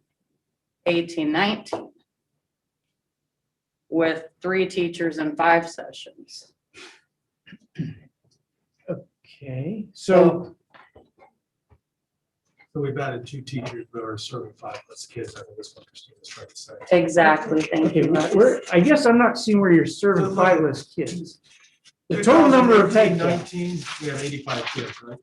18-19 with 3 teachers and 5 sessions. Okay, so, So we've added 2 teachers, but are serving 5 less kids. I think that's what Christina's trying to say. Exactly, thank okay, you. I guess I'm not seeing where you're serving 5 less kids. The total number of take, 19, we have 85 kids, right?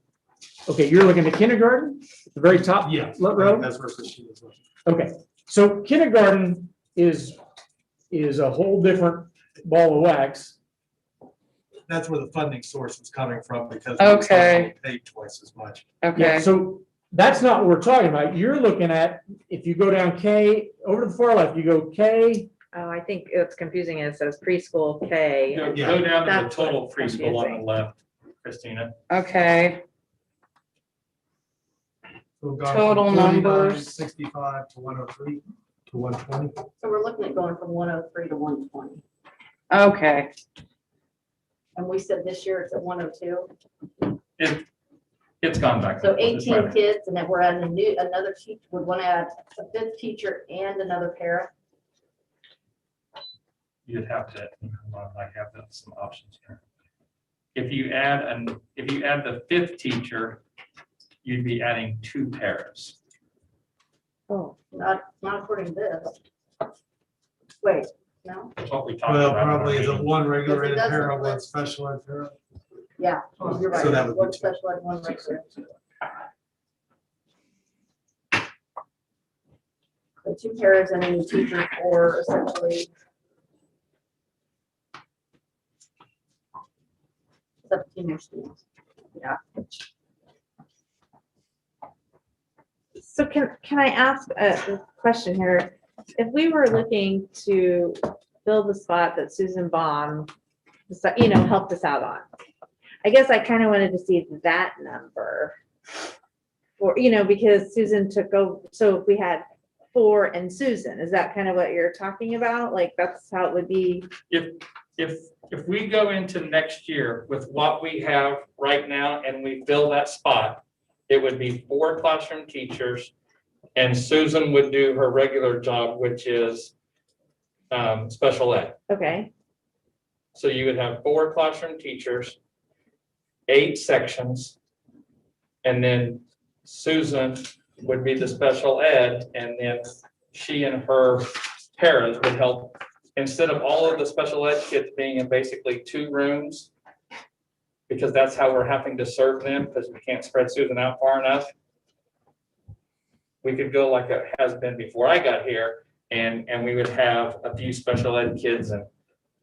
okay, you're looking at kindergarten, at the very top? Yeah, row? that's where Christina's looking. Okay, so kindergarten is a whole different ball of wax. That's where the funding source is coming from because Okay. we paid twice as much. Yeah, Okay, so that's not what we're talking about. You're looking at, if you go down K, over to the far left, you go K, Oh, I think it's confusing. It says preschool K. Go Yeah. go down to the That's total what's preschool on the confusing. left, Christina. okay, So we've gone Total from 49, numbers. 65 to 103 to 120. So we're looking at going from 103 to 120. okay. And we said this year it's at 102. It's gone back. So and forth. It's 18 right. kids, and then we're adding another teacher, would want to add a 5th teacher and another para. You'd have to, hold on, I have some options here. If you add the 5th teacher, you'd be adding 2 paras. Oh, Not according to this. Wait, no? That's what we talked Well, about. in our probably the meeting. 1 regular Because it ed para, doesn't 1 list- special ed para. Yeah, you're right. So that would be One 2. special ed, one regular. The 2 paras and then the teacher for essentially 17 more students. so can I ask a question here? If we were looking to fill the spot that Susan Baum, helped us out on, I guess I kind of wanted to see that number for, because Susan took over. So if we had 4 and Susan, is that kind of what you're talking about? Like, that's how it would be? if we go into next year with what we have right now and we fill that spot, it would be 4 classroom teachers and Susan would do her regular job, which is special ed. Okay, So you would have 4 classroom teachers, 8 sections, and then Susan would be the special ed, and then she and her paras would help. Instead of all of the special ed kids being in basically 2 rooms, because that's how we're having to serve them, because we can't spread Susan out far enough. We could go like it has been before I got here, and we would have a few special ed kids in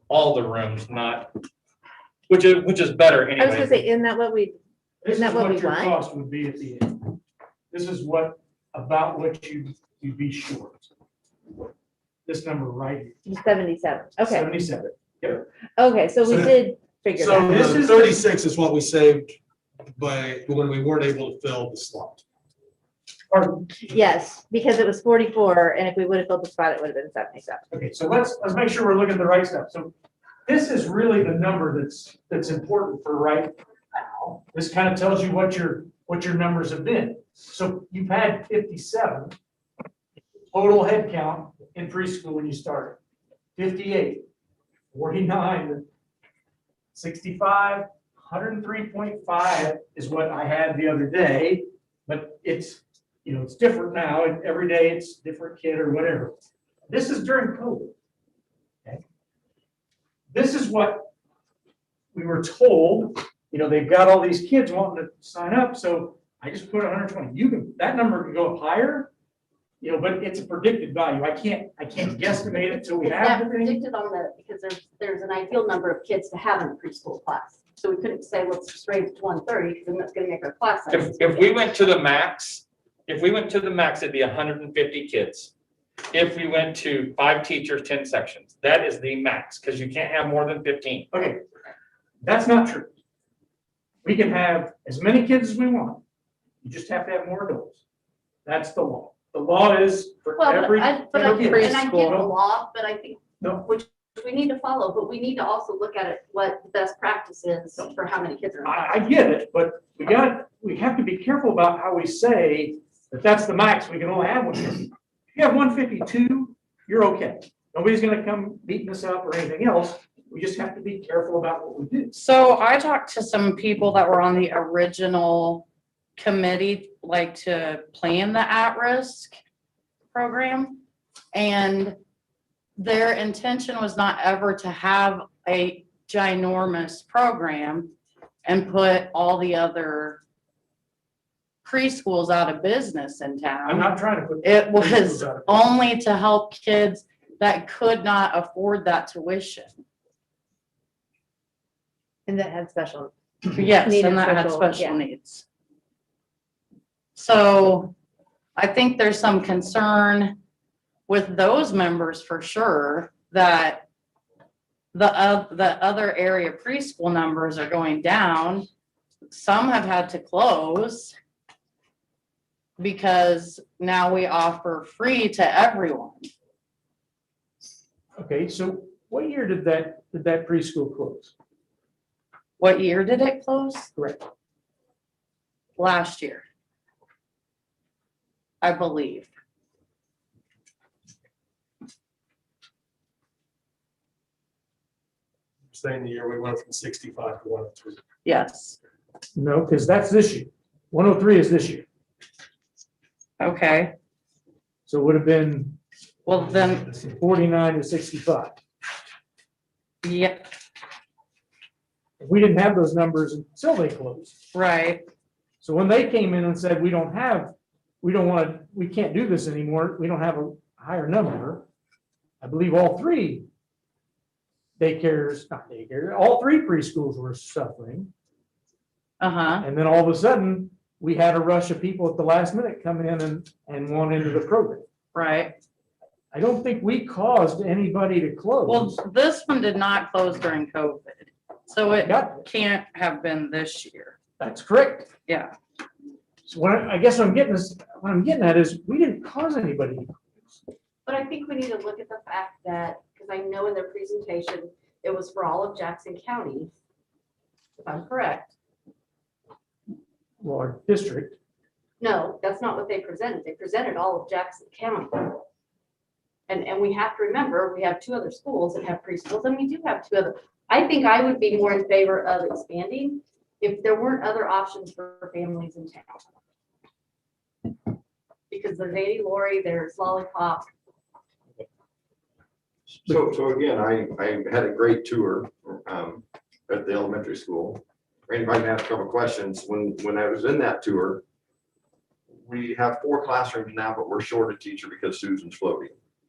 all the rooms, not, which is better I was gonna anyway. say, isn't that what we, This Isn't is that what what we your want? cost would be at the end. This is about what you'd be short. This number right here, 77, okay, 77. okay, so we So- did figure So that. this the is- 36 is what we saved by, when we weren't able to fill the slot. Or, Yes, because it was 44, and if we would have filled the spot, it would have been 77. okay, so let's make sure we're looking at the right stuff. So this is really the number that's important for right now. This kind of tells you what your numbers have been. So you've had 57 total head count in preschool when you started. 58, 49, 65, 103.5 is what I had the other day, but it's, it's different now. and Every day it's different kid or whatever. This is during COVID. Okay. This is what we were told, they've got all these kids wanting to sign up, so I just put 120. That number can go up higher, but it's a predicted value. I can't guesstimate it till we It's have not the thing. predicted on because there's an ideal number of kids to have in a preschool class. So we couldn't say, let's just raise it to 130, because then that's gonna make our class size. If we went to the max, it'd be 150 kids. If we went to 5 teachers, 10 sections, that is the max, because you can't have more than 15. Okay, that's not true. We can have as many kids as we want. You just have to have more adults. That's the law. The law is for Well, every. and I every get kid. the law, but I think, No. which we need to follow, but we need to also look at it, what the best practice is for how many kids are in class. I get it, but we have to be careful about how we say that that's the max. We can only have 150. If you have 152, you're okay. Nobody's gonna come beating us up or anything else. We just have to be careful about what we do. So I talked to some people that were on the original committee, like to plan the at-risk program. And their intention was not ever to have a ginormous program and put all the other preschools out of business in I'm town. not trying to put. It was preschools out of- only to help kids that could not afford that tuition. And that had special, Yes, Needed and that had special, special yeah. needs. So I think there's some concern with those members for sure that the other area preschool numbers are going down. Some have had to close because now we offer free to everyone. Okay, so what year did that preschool close? What year did it close? Correct. Last year, I believe. Saying the year we went from 65 to 103. Yes. No, because that's this year. 103 is this year. Okay. So it would have been Well, then, 49 to 65. yeah, We didn't have those numbers until they closed. right. So when they came in and said, we can't do this anymore, we don't have a higher number. I believe all 3 all 3 preschools were suffering. Uh-huh. And then all of a sudden, we had a rush of people at the last minute come in and want into the program. Right. I don't think we caused anybody to close. Well, this one did not close during COVID, so it Got- can't have been this year. That's correct. Yeah. So what I guess what I'm getting at is, we didn't cause anybody to close. But I think we need to look at the fact that, because I know in their presentation, it was for all of Jackson County, if I'm correct. Well, our district, No, that's not what they presented. They presented all of Jackson County. And we have to remember, we have 2 other schools that have preschools, and we do have 2 other. I think I would be more in favor of expanding if there weren't other options for families in town. Because there's Lady Lori, there's Lollipop. So again, I had a great tour at the elementary school. Randy, if I can ask a couple of questions, when I was in that tour, we have 4 classrooms now, but we're short a teacher because Susan's floating.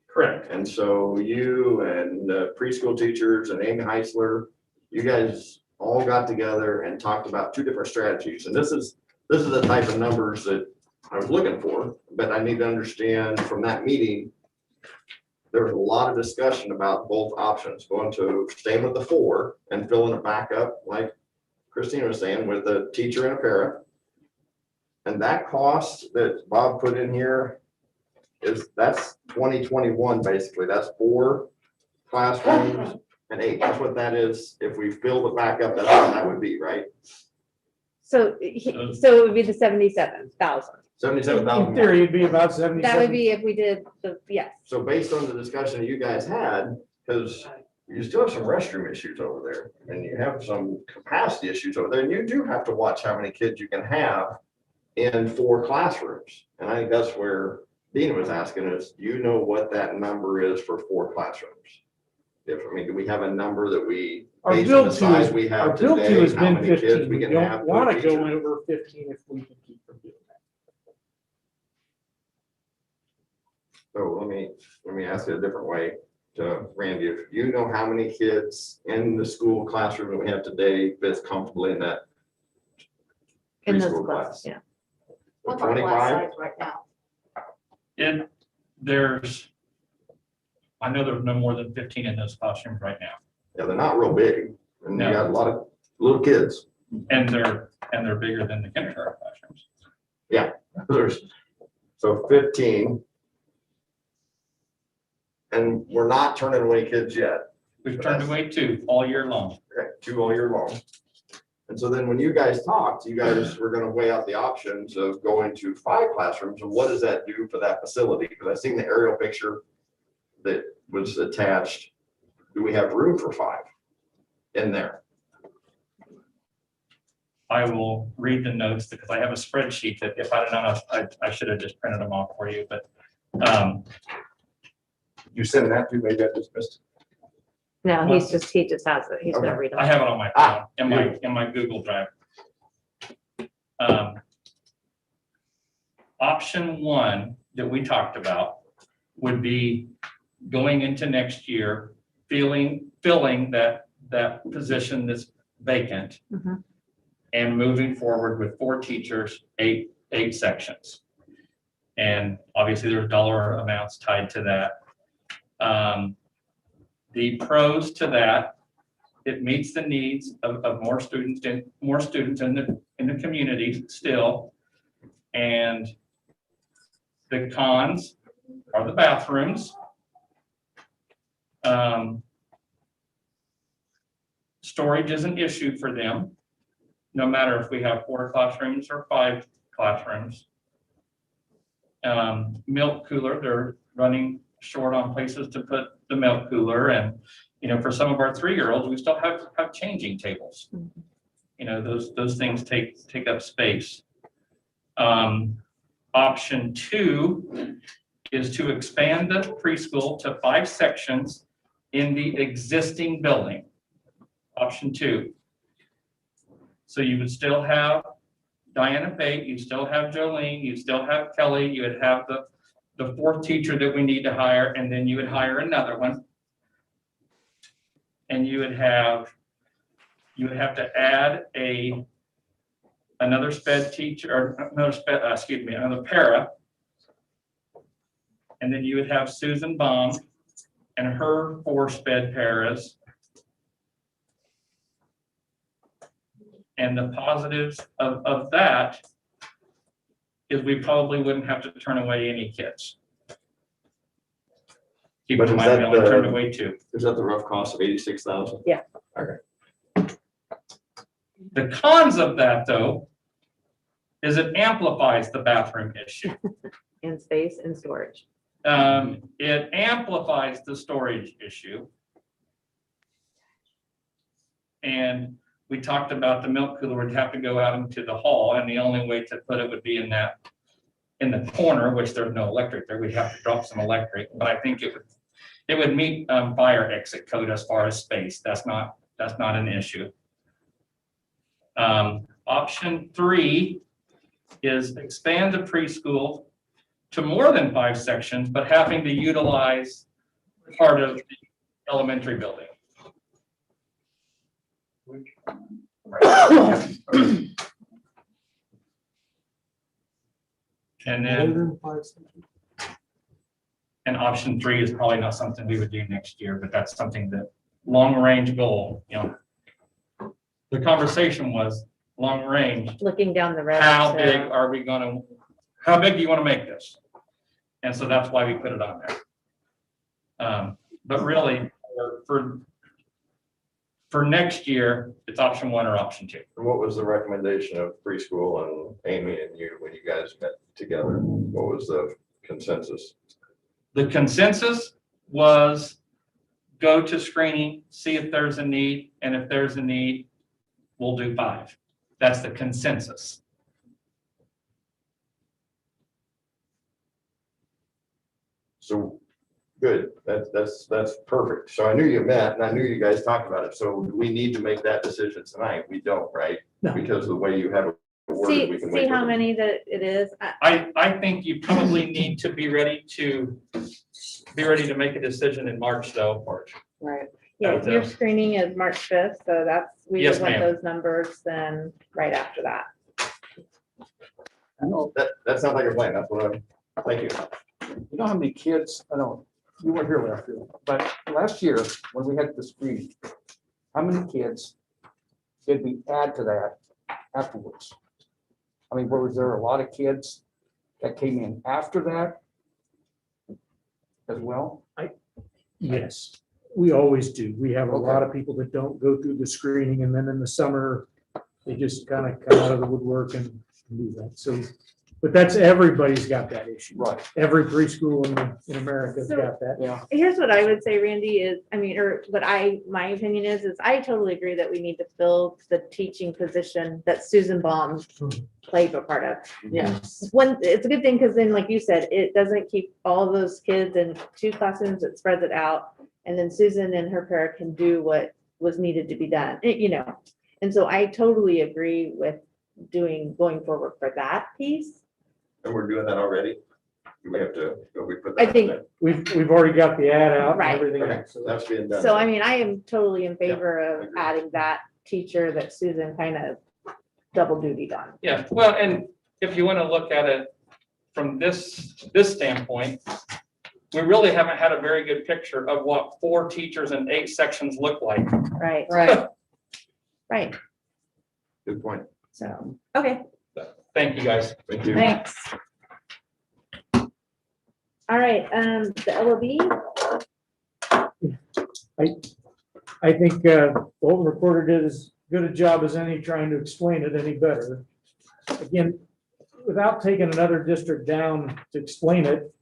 Correct. And so you and preschool teachers and Amy Heisler, you guys all got together and talked about 2 different strategies. And this is the type of numbers that I was looking for, but I need to understand from that meeting, there was a lot of discussion about both options, going to staying with the 4 and filling it back up, like Christine was saying, with a teacher and a para. And that cost that Bob put in here that's 2021, basically. That's 4 classrooms and 8. That's what that is. If we filled it back up, that's what that would be, right? So it would be the 77,000. in 77,000. theory, it'd be about That would 77. be if we did the, yes. So based on the discussion you guys had, because you still have some restroom issues over there, and you have some capacity issues over there, and you do have to watch how many kids you can have in 4 classrooms. And I think that's where Dina was asking us, do you know what that number is for 4 classrooms? Do we have a number that we, Our based on the build to size is, we our have build to today, has how been many kids 15. we We can have don't per want to go teacher? over 15 if we can keep from doing that. So let me ask it a different way to Randy. If you know how many kids in the school classroom that we have today fits comfortably in that In those preschool class, class? yeah. What's our class 25? size right now? I know there's no more than 15 in those classrooms right now. Yeah, they're not real big, and you No. got a lot of little kids. And they're bigger than the kindergarten classrooms. So 15. And we're not turning away kids yet. We've turned away 2 all year long. Okay, 2 all year long. And so then when you guys talked, you guys were gonna weigh out the options of going to 5 classrooms, and what does that do for that facility? Because I seen the aerial picture that was attached. Do we have room for 5 in there? I will read the notes because I have a spreadsheet that if I'd have known, I should have just printed them off for you, but You send that to, maybe I just missed. No, he just has it. He's gonna read I it. have it on my phone, in my Google Drive. Option 1 that we talked about would be going into next year, filling that position that's vacant Mhm. and moving forward with 4 teachers, 8 sections. And obviously there's dollar amounts tied to that. The pros to that, it meets the needs of more students in the community still. And the cons are the bathrooms. Storage is an issue for them, no matter if we have 4 classrooms or 5 classrooms. Milk cooler, they're running short on places to put the milk cooler, and for some of our 3-year-olds, we still have changing tables. Those things take up space. Option 2 is to expand the preschool to 5 sections in the existing building. Option 2. So you would still have Diana Fate, you still have Jolene, you still have Kelly, you would have the 4th teacher that we need to hire, and then you would hire another one. And you would have to add another sped teacher, or another para. And then you would have Susan Baum and her 4 sped paras. And the positives of that is we probably wouldn't have to turn away any kids. Keep But in is mind, we that only the- turned away two. Is that the rough cost of 86,000? The cons of that, though, is it amplifies the bathroom issue. In space and storage. It amplifies the storage issue. And we talked about the milk cooler would have to go out into the hall, and the only way to put it would be in the corner, which there's no electric there. We'd have to drop some electric, but I think it would meet fire exit code as far as space. That's not an issue. Option 3 is expand the preschool to more than 5 sections, but having to utilize part of the elementary building. And then, and option 3 is probably not something we would do next year, but that's something that long-range goal, The conversation was long range, Looking down the road. how so- big are we gonna, how big do you wanna make this? And so that's why we put it on there. But really, for next year, it's option 1 or option 2. And what was the recommendation of preschool and Amy and you when you guys met together? What was the consensus? The consensus was go to screening, see if there's a need, and if there's a need, we'll do 5. That's the consensus. So, good, that's perfect. So I knew you met and I knew you guys talked about it. So do we need to make that decision tonight? We don't, right? No. Because of the way you have it worded, we can wait. See how till- many that it is. I think you probably need to be ready to make a decision in March, though. Right. Yeah, But, your screening is March 5th, so we Yes, would want ma'am. those numbers then right after that. I know, That sounds like a plan. That's what thank you. you know how many kids, I know, you weren't here last year, but last year, when we had the screen, how many kids did we add to that afterwards? I mean, was there a lot of kids that came in after that as well? Yes, we always do. We have a lot of people that don't go through the screening, and then in the summer, they just kind of come out of the woodwork and do that. So, but that's, everybody's got that issue. Right. Every preschool in America's So- got that. Yeah. Here's what I would say, Randy, is, my opinion is I totally agree that we need to fill the teaching position that Susan Baum played a part of. Yes. It's a good thing, because then, like you said, it doesn't keep all those kids in 2 classrooms, it spreads it out. And then Susan and her pair can do what was needed to be done, And so I totally agree with going forward for that piece. And we're doing that already? Do we have to, do we put I that in think- there? We've already got the ad out and Right. everything Okay, else. so that's being done. So I am totally in favor I of agree. adding that teacher that Susan kind of double duty on. Yeah, well, and if you want to look at it from this standpoint, we really haven't had a very good picture of what 4 teachers and 8 sections look like. Right, Right. right. Good point. So, okay, Thank you, guys. Thank you. Thanks. all right, the LOB, I think Bolton Recorder did as good a job as any trying to explain it any better. Again, without taking another district down to explain it,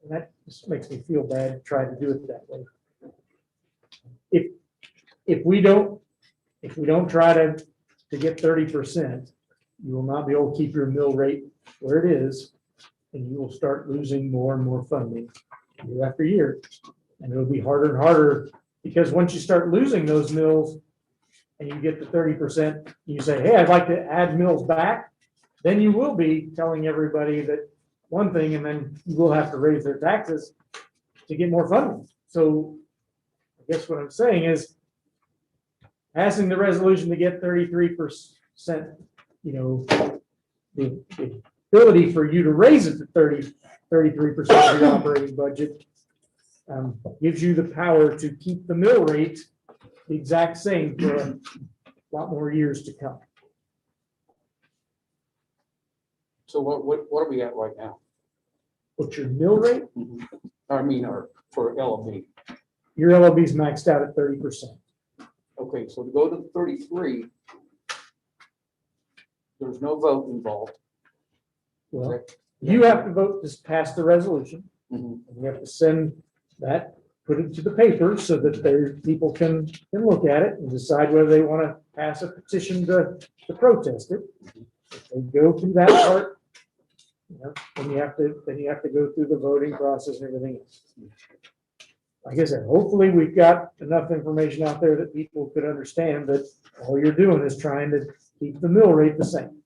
that just makes me feel bad to try to do it that way. If we don't try to get 30%, you will not be able to keep your mill rate where it is, and you will start losing more and more funding year after year. And it'll be harder and harder, because once you start losing those mills and you get to 30%, you say, hey, I'd like to add mills back, then you will be telling everybody that one thing, and then you will have to raise their taxes to get more funding. So I guess what I'm saying is passing the resolution to get 33%, the ability for you to raise it to 33% of your operating budget gives you the power to keep the mill rate the exact same for a lot more years to come. So what are we at right now? What's your mill rate? I mean, or for LOB. Your LOB's maxed out at 30%. Okay, so to go to 33, there's no vote involved. Well, you have to vote to pass the resolution. Mhm. And you have to send that, put it to the paper so that their people can look at it and decide whether they want to pass a petition to protest it. If they go through that part, then you have to go through the voting process and everything else. Like I said, hopefully we've got enough information out there that people could understand that all you're doing is trying to keep the mill rate the same.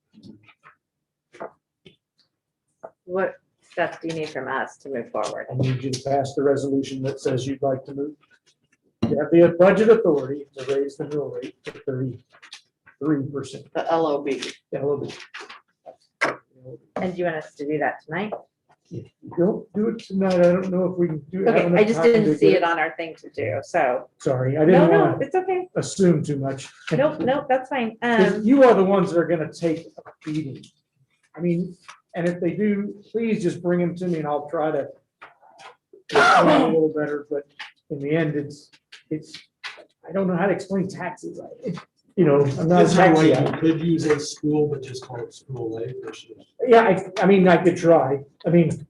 What steps do you need from us to move forward? I need you to pass the resolution that says you'd like to move. You have the budget authority to raise the mill rate to 33%. The LOB. LOB. And do you want us to do that tonight? If you don't do it tonight, I don't know if we can do it. have Okay, enough I just time to didn't see get it on our thing to do, so. Sorry, I No, didn't no, want to it's okay. assume too much. Nope, that's fine. 'Cause you are the ones that are gonna take a beating. I mean, and if they do, please just bring them to me and I'll try to explain it a little better, but in the end, it's, I don't know how to explain taxes. I'm not a Is there a tax way guy. you could use a school, but just call it school A versus? Yeah, I mean, I could try. I mean,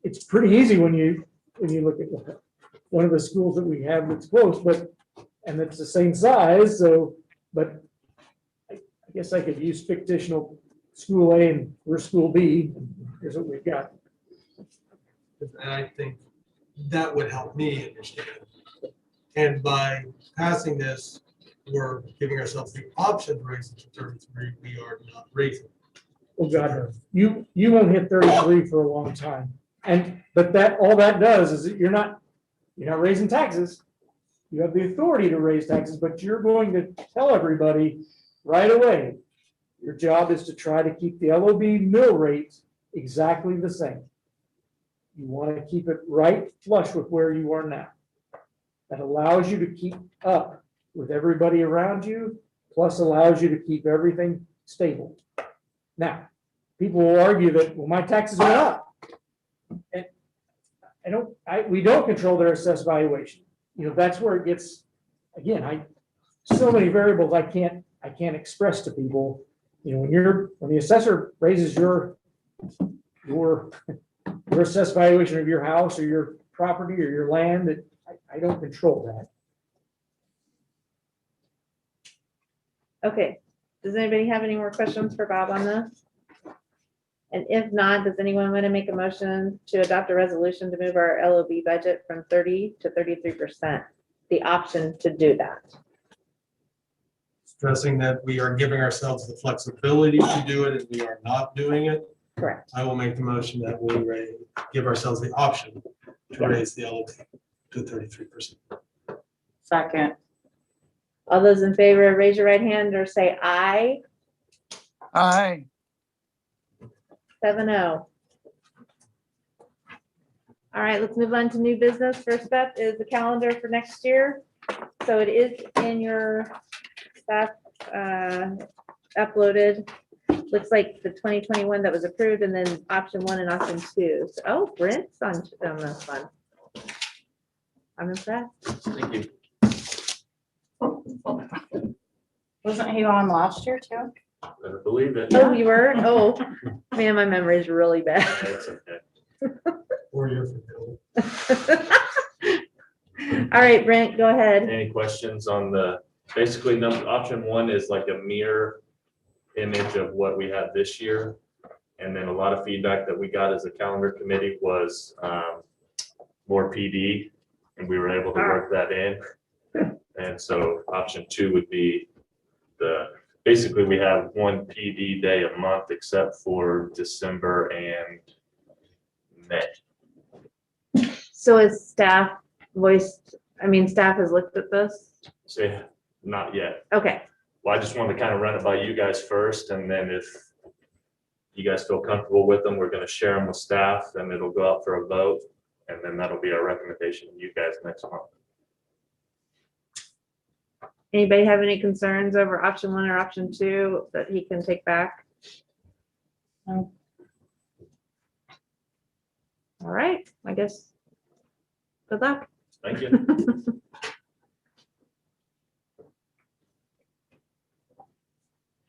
it's pretty easy when you look at one of the schools that we have that's close, and it's the same size, so, but I guess I could use fictional school A and we're school B. Here's what we've got. And I think that would help me understand. And by passing this, we're giving ourselves the option to raise it to 33. We are not raising. Oh, God, no. You won't hit 33 for a long time. But all that does is that you're not raising taxes. You have the authority to raise taxes, but you're going to tell everybody right away, your job is to try to keep the LOB mill rate exactly the same. You want to keep it right flush with where you are now. That allows you to keep up with everybody around you, plus allows you to keep everything stable. Now, people will argue that, well, my taxes went up. And we don't control their assessed valuation. That's where it gets, again, so many variables I can't express to people. When the assessor raises your assessed valuation of your house or your property or your land, I don't control that. Okay, does anybody have any more questions for Bob on this? And if not, does anyone want to make a motion to adopt a resolution to move our LOB budget from 30 to 33%? The option to do that. Stressing that we are giving ourselves the flexibility to do it if we are not doing it. Correct. I will make the motion that we give ourselves the option to raise the LOB to 33%. Second. All those in favor, raise your right hand or say aye. Aye. 7-0. All right, let's move on to new business. First up is the calendar for next year. So it is in your staff uploaded. Looks like the 2021 that was approved and then option 1 and option 2. So, oh, Brent's on this one. I'm impressed. Thank you. Wasn't he on last year too? Better believe it. Oh, you were? Oh, man, my memory is really bad. That's okay. Or you're for All right, Brent, go ahead. Any questions on basically option 1 is like a mirror image of what we had this year. And then a lot of feedback that we got as a calendar committee was more PD, and we were able to work that in. And so option 2 would be basically we have one PD day a month except for December and May. So is staff staff has looked at this? So not yet. Okay, Well, I just wanted to kind of run it by you guys first, and then if you guys feel comfortable with them, we're going to share them with staff, and it'll go out for a vote, and then that'll be our recommendation to you guys next month. anybody have any concerns over option 1 or option 2 that he can take back? No. All right, I guess Good luck. Thank you.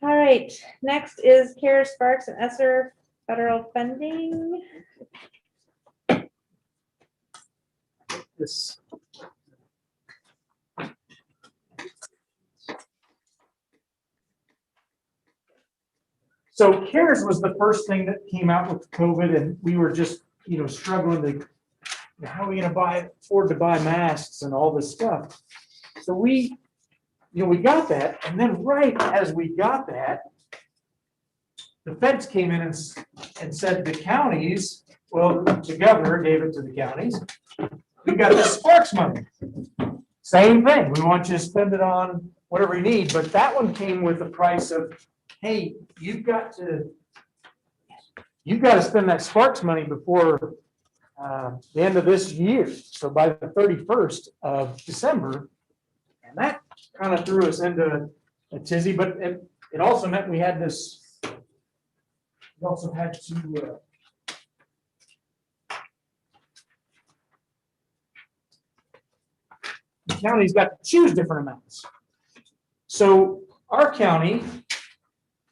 All right, next is CARE, Sparks, and ESSER federal funding. This. So CARES was the first thing that came out with COVID, and we were just, struggling to, how are we gonna afford to buy masks and all this stuff? So we got that, and then right as we got that, the feds came in and said the counties, well, the governor gave it to the counties. We got the Sparks money. Same thing. We want you to spend it on whatever you need, but that one came with the price of, hey, you've got to spend that Sparks money before the end of this year. So by the 31st of December, and that kind of threw us into a tizzy, but it also meant we had this, we also had to, the county's got to choose different amounts. So our county,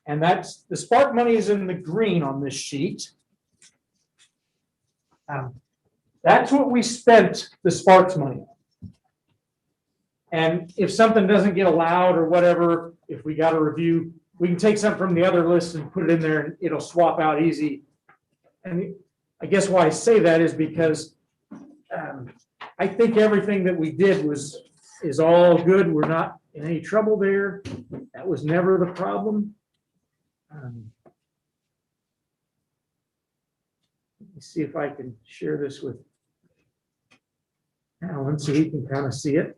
and that's, the Spark money is in the green on this sheet. That's what we spent the Sparks money on. And if something doesn't get allowed or whatever, if we got a review, we can take something from the other list and put it in there and it'll swap out easy. And I guess why I say that is because I think everything that we did is all good. We're not in any trouble there. That was never the problem. Let me see if I can share this with Alan so he can kind of see it.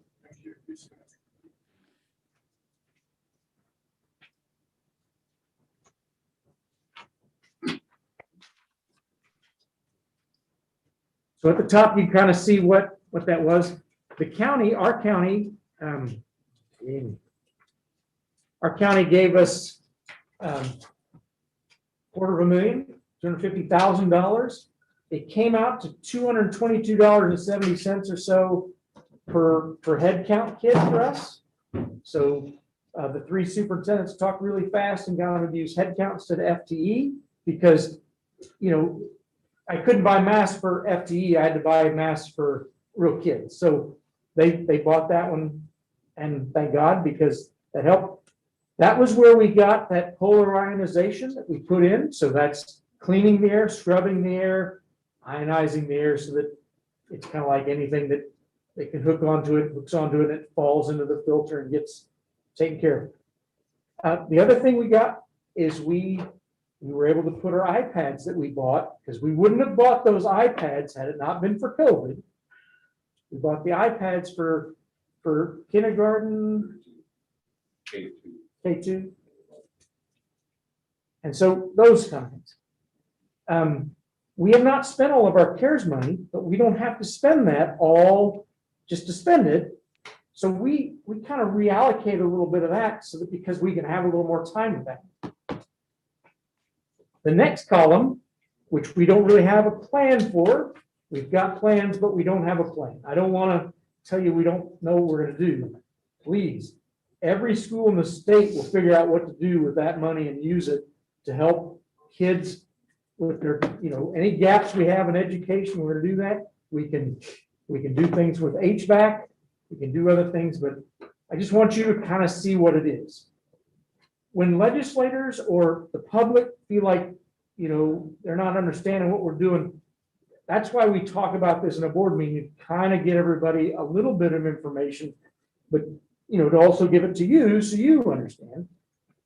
So at the top, you kind of see what that was. The county, our county gave us $250,000. It came out to $222.70 or so per head count kid for us. So the three superintendents talked really fast and got them to use head count instead of FTE because, I couldn't buy masks for FTE. I had to buy masks for real kids. So they bought that one, and thank God, because that helped. That was where we got that polar ionization that we put in. So that's cleaning the air, scrubbing the air, ionizing the air so that it's kind of like anything that they can hook onto it, hooks onto it, and it falls into the filter and gets taken care of. The other thing we got is we were able to put our iPads that we bought, because we wouldn't have bought those iPads had it not been for COVID. We bought the iPads for kindergarten, K2. And so those kind of things. We have not spent all of our CARES money, but we don't have to spend that all just to spend it. So we kind of reallocate a little bit of that so that because we can have a little more time with that. The next column, which we don't really have a plan for, we've got plans, but we don't have a plan. I don't want to tell you we don't know what we're going to do. Please, every school in the state will figure out what to do with that money and use it to help kids with their, any gaps we have in education. We're going to do that. We can do things with HVAC. We can do other things, but I just want you to kind of see what it is. When legislators or the public feel like, they're not understanding what we're doing, that's why we talk about this in a board meeting, to kind of get everybody a little bit of information, but, to also give it to you so you understand.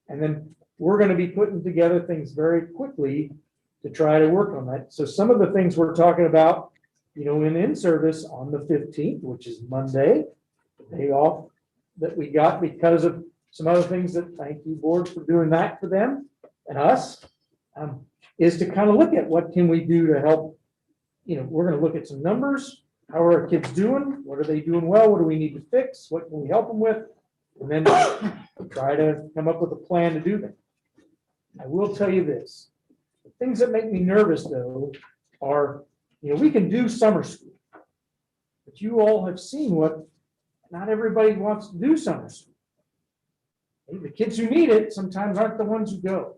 And then we're going to be putting together things very quickly to try to work on that. So some of the things we're talking about, in service on the 15th, which is Monday, the day off that we got because of some other things that, thank you board for doing that for them and us, is to kind of look at what can we do to help. We're going to look at some numbers. How are our kids doing? What are they doing well? What do we need to fix? What can we help them with? And then try to come up with a plan to do that. I will tell you this. The things that make me nervous though are, we can do summer school. But you all have seen what, not everybody wants to do summer school. The kids who need it sometimes aren't the ones who go.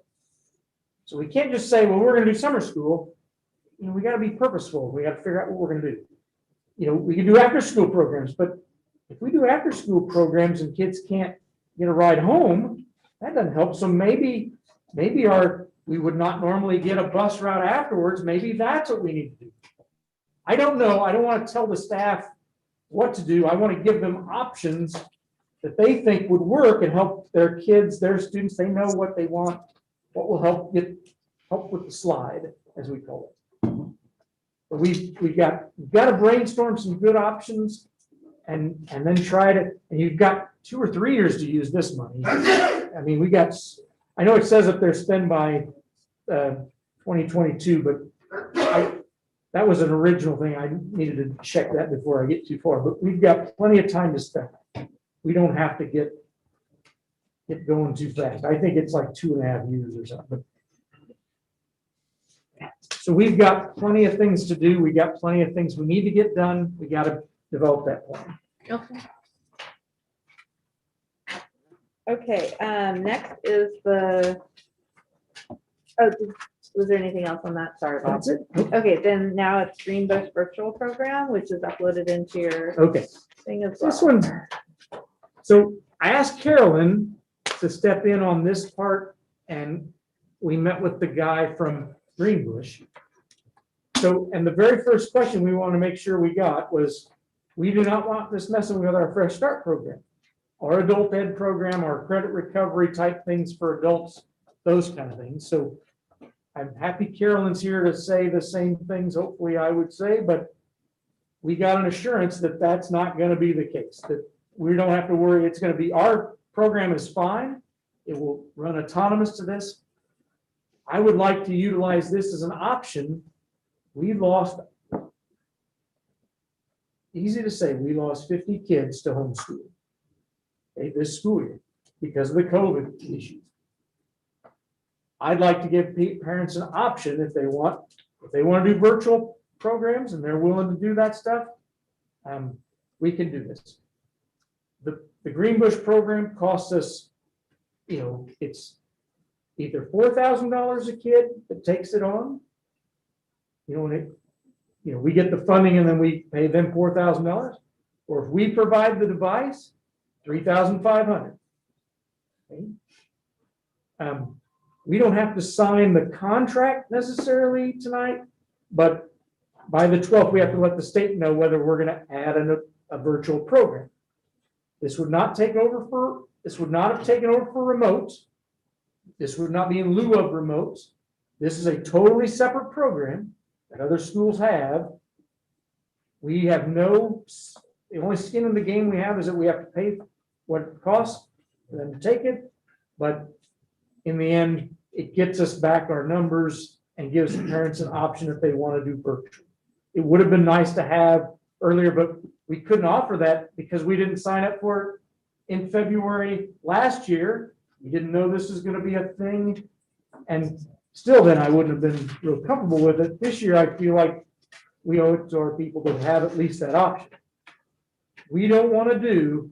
So we can't just say, well, we're gonna do summer school. You know, we gotta be purposeful. We gotta figure out what we're gonna do. You know, we can do after-school programs, but if we do after-school programs and kids can't get a ride home, that doesn't help. So maybe we would not normally get a bus route afterwards. Maybe that's what we need to do. I don't know. I don't want to tell the staff what to do. I want to give them options that they think would work and help their kids, their students. They know what they want, what will help with the slide, as we call it. But we've got to brainstorm some good options and then try to, and you've got 2 or 3 years to use this money. I mean, I know it says up there spend by 2022, but that was an original thing. I needed to check that before I get too far, but we've got plenty of time to spend. We don't have to get going too fast. I think it's like 2.5 years or something. So we've got plenty of things to do. We got plenty of things we need to get done. We got to develop that plan. Okay. Okay, next is was there anything else on that? Sorry, Bob. That's it. Okay, then now it's Greenbush virtual program, which is uploaded into your Okay. thing as well. This one, so I asked Carolyn to step in on this part, and we met with the guy from Greenbush. So, and the very first question we want to make sure we got was, we do not want this messing with our Fresh Start program, our adult ed program, our credit recovery type things for adults, those kind of things. So I'm happy Carolyn's here to say the same things, hopefully I would say, but we got an assurance that that's not going to be the case, that we don't have to worry. It's going to be, our program is fine. It will run autonomous to this. I would like to utilize this as an option. We lost, easy to say, we lost 50 kids to homeschool this school year because of the COVID issue. I'd like to give parents an option if they want to do virtual programs and they're willing to do that stuff. We can do this. The Greenbush program costs us, it's either $4,000 a kid that takes it on. We get the funding and then we pay them $4,000. Or if we provide the device, $3,500. Okay. We don't have to sign the contract necessarily tonight, but by the 12th, we have to let the state know whether we're going to add a virtual program. This would not have taken over for remotes. This would not be in lieu of remotes. This is a totally separate program that other schools have. We have the only skin in the game we have is that we have to pay what it costs for them to take it. But in the end, it gets us back our numbers and gives parents an option if they want to do virtual. It would have been nice to have earlier, but we couldn't offer that because we didn't sign up for it in February last year. We didn't know this was going to be a thing. And still then I wouldn't have been real comfortable with it. This year, I feel like we owe it to our people to have at least that option. We don't want to do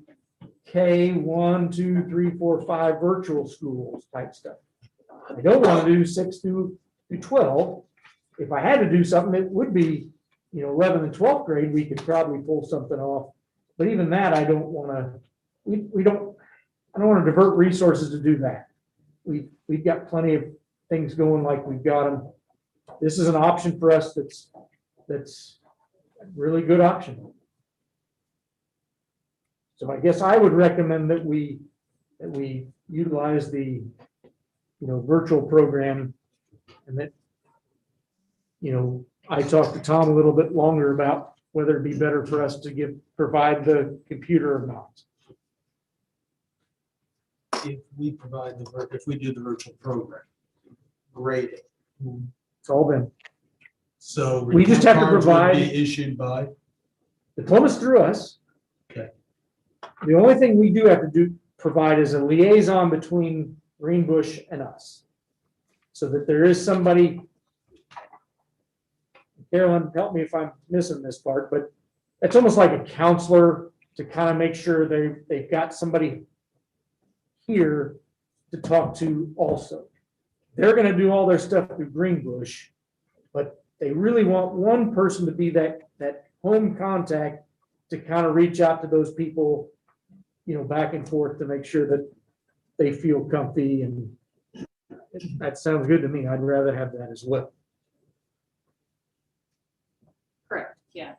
K1, 2, 3, 4, 5 virtual schools type stuff. I don't want to do 6 through 12. If I had to do something, it would be, 11th and 12th grade, we could probably pull something off. But even that, I don't want to, I don't want to divert resources to do that. We've got plenty of things going like we've got them. This is an option for us that's a really good option. So I guess I would recommend that we utilize the virtual program, and that I talked to Tom a little bit longer about whether it'd be better for us to provide the computer or not. If we do the virtual program, grading. It's all been. So We just have to report cards would provide- be issued by, Diploma's through us. Okay. The only thing we do have to provide is a liaison between Greenbush and us. So that there is somebody, Carolyn, help me if I'm missing this part, but it's almost like a counselor to kind of make sure they've got somebody here to talk to also. They're gonna do all their stuff through Greenbush, but they really want one person to be that home contact to kind of reach out to those people, back and forth to make sure that they feel comfy, and that sounds good to me. I'd rather have that as well. Correct, yeah.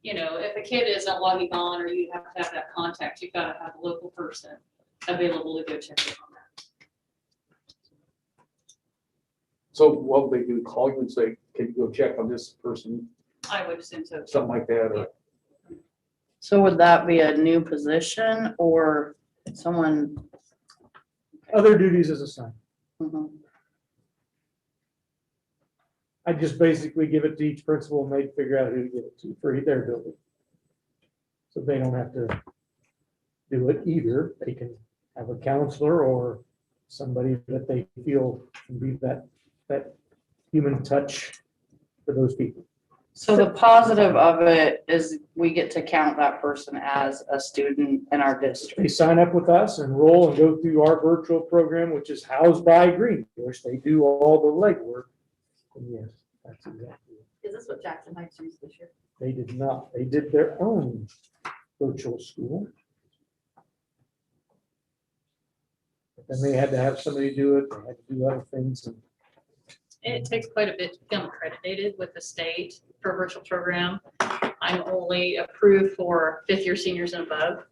If a kid isn't logging on or you have to have that contact, you've got to have a local person available to go check in on that. So what would they do? Call you and say, can you go check on this person? I would assume so. Something like that, or So would that be a new position or someone? Other duties as assigned. Mhm. I just basically give it to each principal and they figure out who to give it to for their building. So they don't have to do it either. They can have a counselor or somebody that they feel can be that human touch for those people. So the positive of it is we get to count that person as a student in our district. They sign up with us, enroll, and go through our virtual program, which is housed by Greenbush. They do all the legwork. And yes, that's exactly it. Is this what Jackson Heights used this year? They did not. They did their own virtual school. But then they had to have somebody do it. They had to do other things. And It takes quite a bit to become accredited with the state for a virtual program. I'm only approved for fifth-year seniors and above.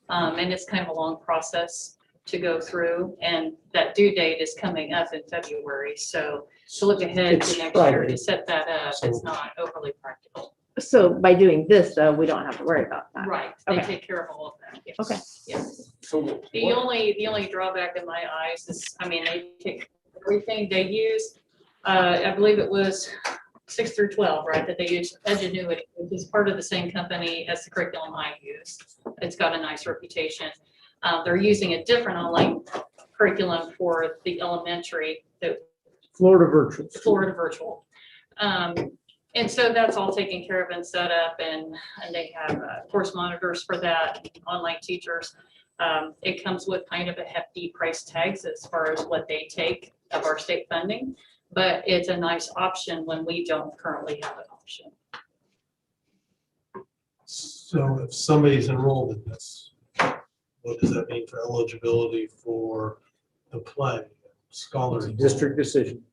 And it's kind of a long process to go through, and that due date is coming up in February. So to look ahead It's to next year Friday. to set that up, it's So- not overly practical. So by doing this, though, we don't have to worry about that. Right, they Okay. take care of all of that. Yes. Okay. Yes. so. The only drawback in my eyes is, they take everything they use. I believe it was 6 through 12, right, that they use Edgenuity, which is part of the same company as the curriculum I use. It's got a nice reputation. They're using a different online curriculum for the elementary, the Florida virtual. Florida virtual. And so that's all taken care of and set up, and they have course monitors for that, online teachers. It comes with kind of a hefty price tags as far as what they take of our state funding, but it's a nice option when we don't currently have an option. So if somebody's enrolled in this, what does that mean for eligibility for the play? It's a Scholarship? district decision.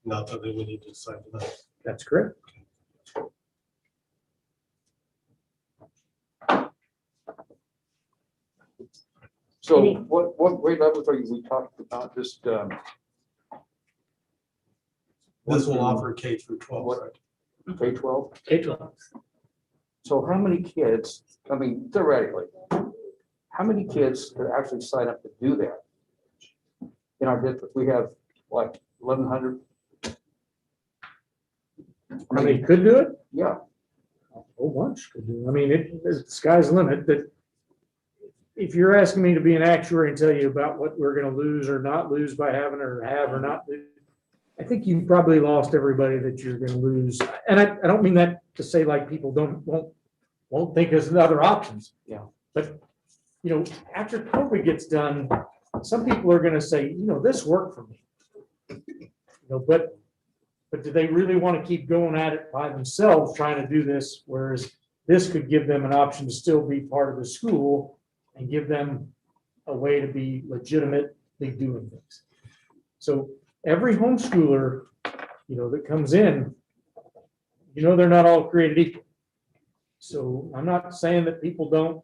Not that we need to decide tonight. That's correct. So Any- what grade levels are we talking about? Just, This will offer K through 12, What? right? K-12? K-12. So how many kids, theoretically, how many kids could actually sign up to do that? In our district, we have like 1,100. How many could do it? Yeah, A whole bunch could do. The sky's the limit, but if you're asking me to be an actuary and tell you about what we're gonna lose or not lose by having or have or not lose, I think you probably lost everybody that you're gonna lose. And I don't mean that to say like people won't think there's other options. Yeah. But, after COVID gets done, some people are gonna say, this worked for me. But do they really want to keep going at it by themselves, trying to do this, whereas this could give them an option to still be part of the school and give them a way to be legitimately doing things. So every homeschooler, that comes in, they're not all created equal. So I'm not saying that people don't,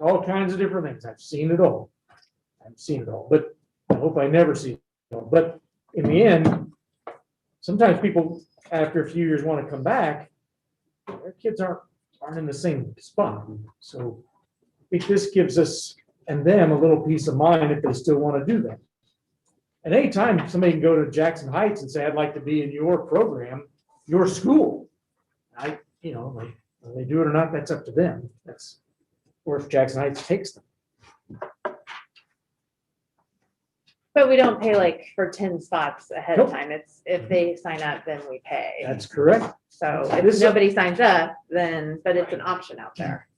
all kinds of different things. I've seen it all. But I hope I never see it all. But in the end, sometimes people, after a few years, want to come back. Their kids aren't in the same spot. So I think this gives us and them a little peace of mind if they still want to do that. At any time, somebody can go to Jackson Heights and say, I'd like to be in your program, your school. Whether they do it or not, that's up to them. Or if Jackson Heights takes them. But we don't pay like for 10 spots ahead of Nope. time. It's if they sign up, then we pay. That's correct. So This if is- nobody signs up, then, but it's an option out there.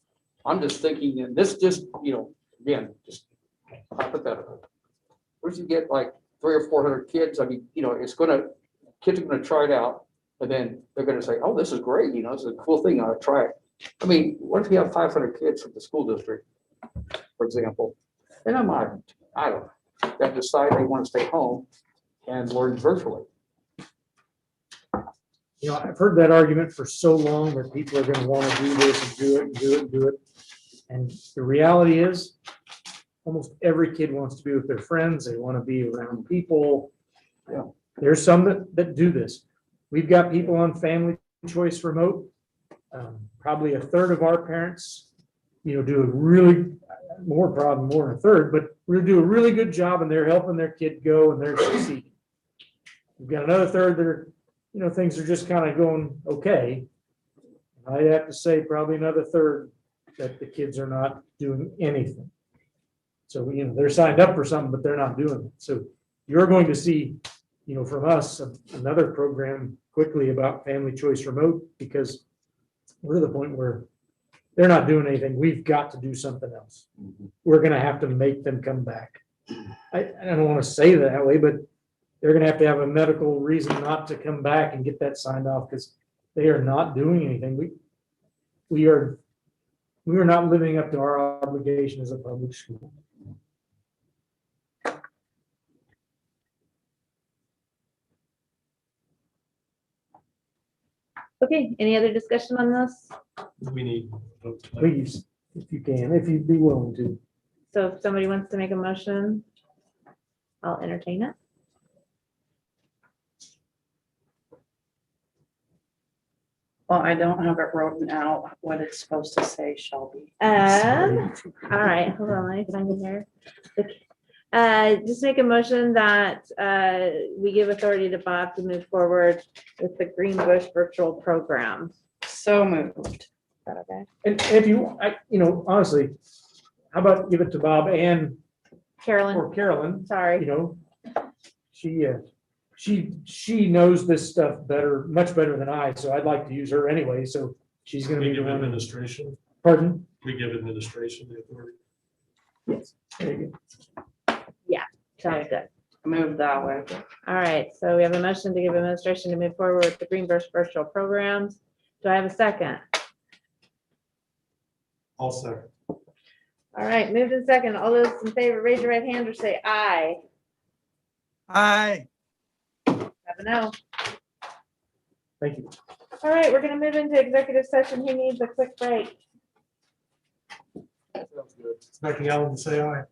I'm just thinking, and this just, again, just hypothetical. Where's you get like 300 or 400 kids? I mean, kids are gonna try it out, and then they're gonna say, oh, this is great, this is a cool thing, I'll try it. I mean, what if you have 500 kids from the school district, for example? And I don't know, that decide they want to stay home and learn virtually. I've heard that argument for so long that people are gonna wanna do this and do it and do it and do it. And the reality is, almost every kid wants to be with their friends, they wanna be around people. Yeah. There's some that do this. We've got people on Family Choice Remote. Probably a third of our parents, do a really, more than a third, but we do a really good job and they're helping their kid go and they're succeeding. We've got another third that are, things are just kind of going okay. I'd have to say probably another third that the kids are not doing anything. So, they're signed up for something, but they're not doing it. So you're going to see, from us, another program quickly about Family Choice Remote, because we're to the point where they're not doing anything. We've got to do something else. We're gonna have to make them come back. I don't want to say that way, but they're gonna have to have a medical reason not to come back and get that signed off, because they are not doing anything. We are not living up to our obligation as a public school. Okay, any other discussion on this? We need. Please, if you can, if you'd be willing to. So if somebody wants to make a motion, I'll entertain it. Well, I don't have it written out what it's supposed to say, Shelby. All right, hold on, let me find it here. Just make a motion that we give authority to Bob to move forward with the Green Bush virtual program. So moved. Is that okay? And if you, honestly, how about give it to Bob and Carolyn, or Carolyn? sorry. She knows this stuff better, much better than I, so I'd like to use her anyway, so she's gonna We be the give one. administration, Pardon? we give administration the authority. Yes. There you Sounds good. Move that way. All right, so we have a motion to give administration to move forward with the Green Bush virtual programs. Do I have a second? All second. All right, moved in second. All those in favor, raise your right hand or say aye. Aye. Have a no. Thank you. All right, we're gonna move into executive session. Who needs a quick break? Expecting Alan to say aye.